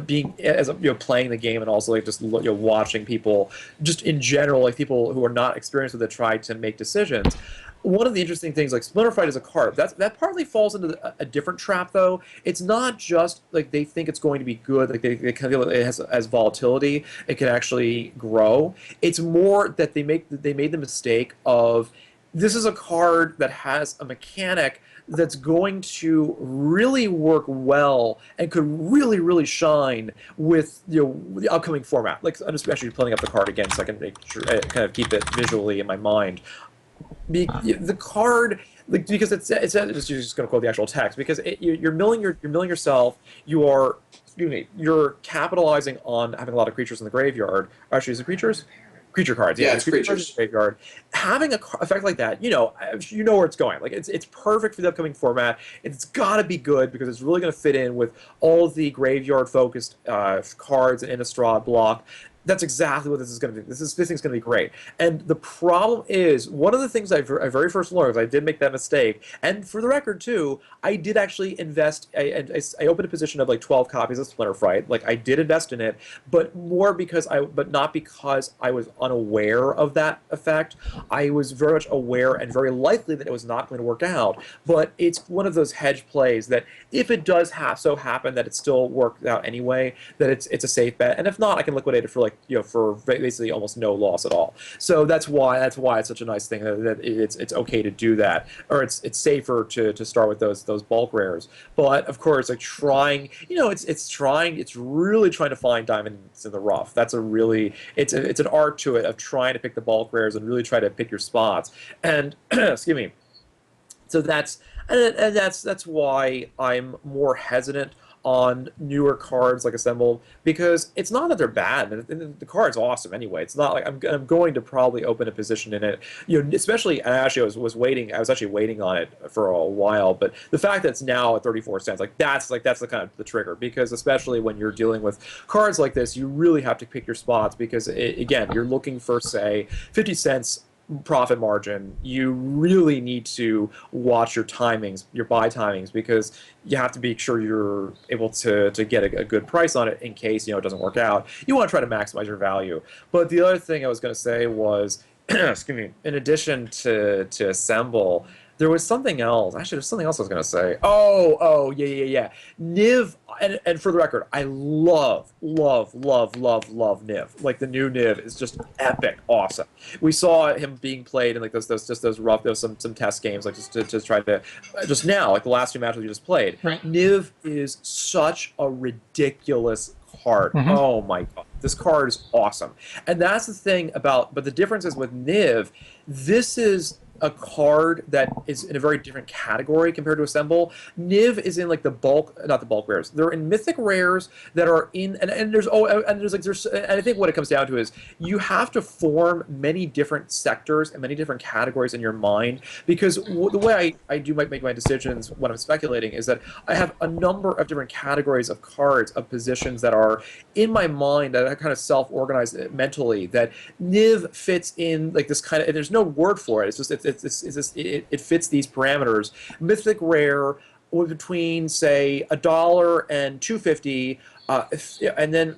playing the game, and also like just watching people, just in general, like people who are not experienced with it try to make decisions. One of the interesting things, like Splinter Fright is a card. That partly falls into a different trap, though. It's not just like they think it's going to be good, like they kind of feel like it has volatility, it can actually grow. It's more that they made the mistake of, this is a card that has a mechanic that's going to really work well and could really shine with the upcoming format. Like I'm just actually pulling up the card again so I can make sure I kind of keep it visually in my mind. The card, because it's just going to quote the actual text, because you're milling yourself. You're capitalizing on having a lot of creatures in the graveyard. Actually, is it creatures? Creature cards. Yeah, it's creatures. Graveyard. Having a effect like that, you know where it's going. Like it's perfect for the upcoming format. It's got to be good because it's really going to fit in with all the graveyard focused cards in Innistrad block. That's exactly what this is going to be. This thing's going to be great. And the problem is, one of the things I very first learned is I did make that mistake. And for the record, too, I did actually invest. I opened a position of like 12 copies of Splinter Fright. Like I did invest in it, but not because I was unaware of that effect. I was very much aware and very likely that it was not going to work out. But it's one of those hedge plays that if it does so happen that it still worked out anyway, that it's a safe bet. And if not, I can liquidate it for like for basically almost no loss at all. So that's why it's such a nice thing that it's okay to do that, or it's safer to start with those bulk rares. But of course, like trying, it's really trying to find diamonds in the rough. That's it's an art to it of trying to pick the bulk rares and really try to pick your spots. And excuse me. So that's why I'm more hesitant on newer cards like Assembled, because it's not that they're bad. And the card's awesome anyway. It's not like I'm going to probably open a position in it. Especially, and actually I was waiting. I was actually waiting on it for a while. But the fact that it's now at 34 cents, that's the kind of the trigger. Because especially when you're dealing with cards like this, you really have to pick your spots. Because again, you're looking for say 50 cents profit margin. You really need to watch your timings, your buy timings, because you have to be sure you're able to get a good price on it in case it doesn't work out. You want to try to maximize your value. But the other thing I was going to say was, excuse me, in addition to Assemble, there was something else. Actually, there's something else I was going to say. Oh, yeah. Niv, and for the record, I love Niv. Like the new Niv is just epic, awesome. We saw him being played in like those some test games, like just try to just now, like the last two matches we just played. Right. Niv is such a ridiculous card. Mm-hmm. Oh my god, this card is awesome. And that's the thing but the difference is with Niv, this is a card that is in a very different category compared to Assemble. Niv is in like not the bulk rares. They're in mythic rares that are in, and I think what it comes down to is you have to form many different sectors and many different categories in your mind, because the way I do make my decisions when I'm speculating is that I have a number of different categories of cards, of positions that are in my mind that I kind of self-organize mentally, that Niv fits in like this kind of, and there's no word for it. It's just it fits these parameters. Mythic rare between say $1 and $2.50, and then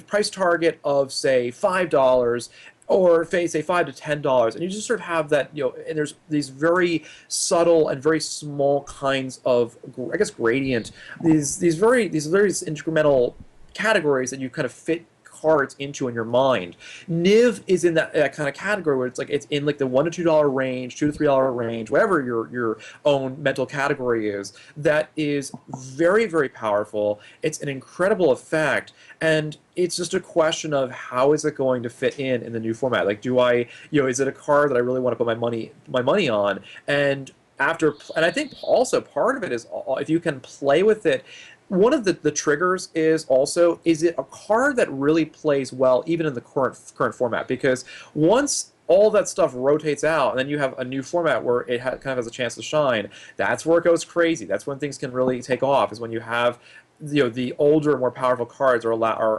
price target of say $5, or say $5 to $10, and you just sort of have that, and there's these very subtle and very small kinds of, I guess, gradient, these very incremental categories that you kind of fit cards into in your mind. Niv is in that kind of category where it's in like the $1 to $2 range, $2 to $3 range, whatever your own mental category is. That is very, very powerful. It's an incredible effect, and it's just a question of how is it going to fit in the new format. Like, is it a card that I really want to put my money on? And I think also part of it is if you can play with it. One of the triggers is it a card that really plays well even in the current format? Because once all that stuff rotates out, and then you have a new format where it kind of has a chance to shine, that's where it goes crazy. That's when things can really take off, is when you have the older, more powerful cards are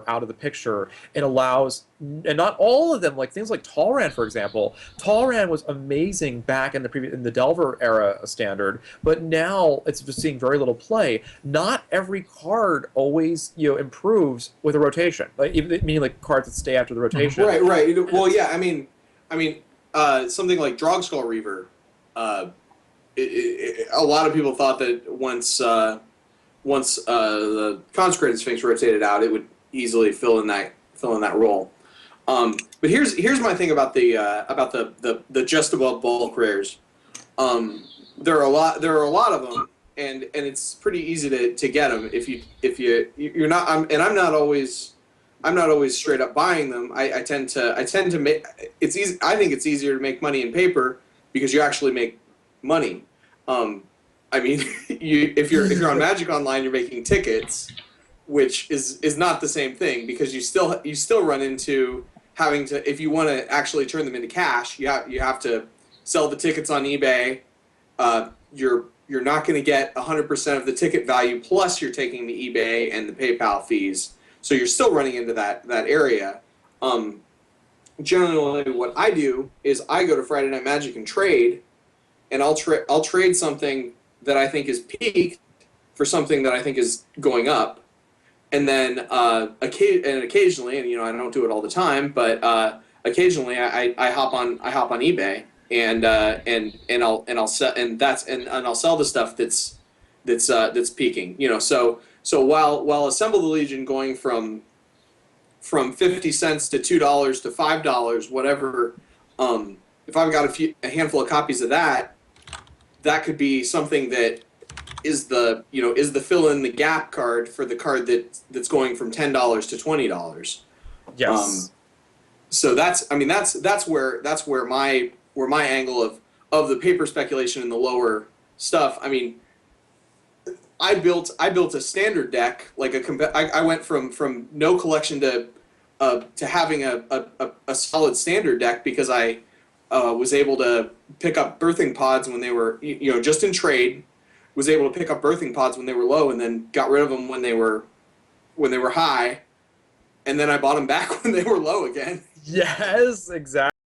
out of the picture. It allows, and not all of them, like things like Talran, for example. Talran was amazing back in the Delver era standard, but now it's just seeing very little play. Not every card always improves with a rotation, like meaning like cards that stay after the rotation. Right. Well, yeah. I mean, something like Drogskull Reaver. A lot of people thought that once the Consecrated Sphinx rotated out, it would easily fill in that role. But here's my thing about the just above bulk rares. There are a lot of them, and it's pretty easy to get them if you're not. I'm not always straight up buying them. I tend to make it's easy. I think it's easier to make money in paper because you actually make money. I mean, if you're on Magic Online, you're making tickets, which is not the same thing, because you still run into having to, if you want to actually turn them into cash, you have to sell the tickets on eBay. You're not going to get 100% of the ticket value, plus you're taking the eBay and the PayPal fees, so you're still running into that area. Generally what I do is I go to Friday Night Magic and trade, and I'll trade something that I think is peaked for something that I think is going up, and then occasionally, and I don't do it all the time, but occasionally I hop on eBay and I'll sell and I'll sell the stuff that's peaking. So while Assemble the Legion going from 50 cents to $2 to $5, whatever, if I've got a handful of copies of that, that could be something that is the fill in the gap card for the card that's going from $10 to $20. Yes. So that's where my angle of the paper speculation and the lower stuff. I mean, I built a standard deck, like I went from no collection to having a solid standard deck because I was able to pick up birthing pods when they were just in trade. Was able to pick up birthing pods when they were low, and then got rid of them when they were high, and then I bought them back when they were low again. Yes, exactly.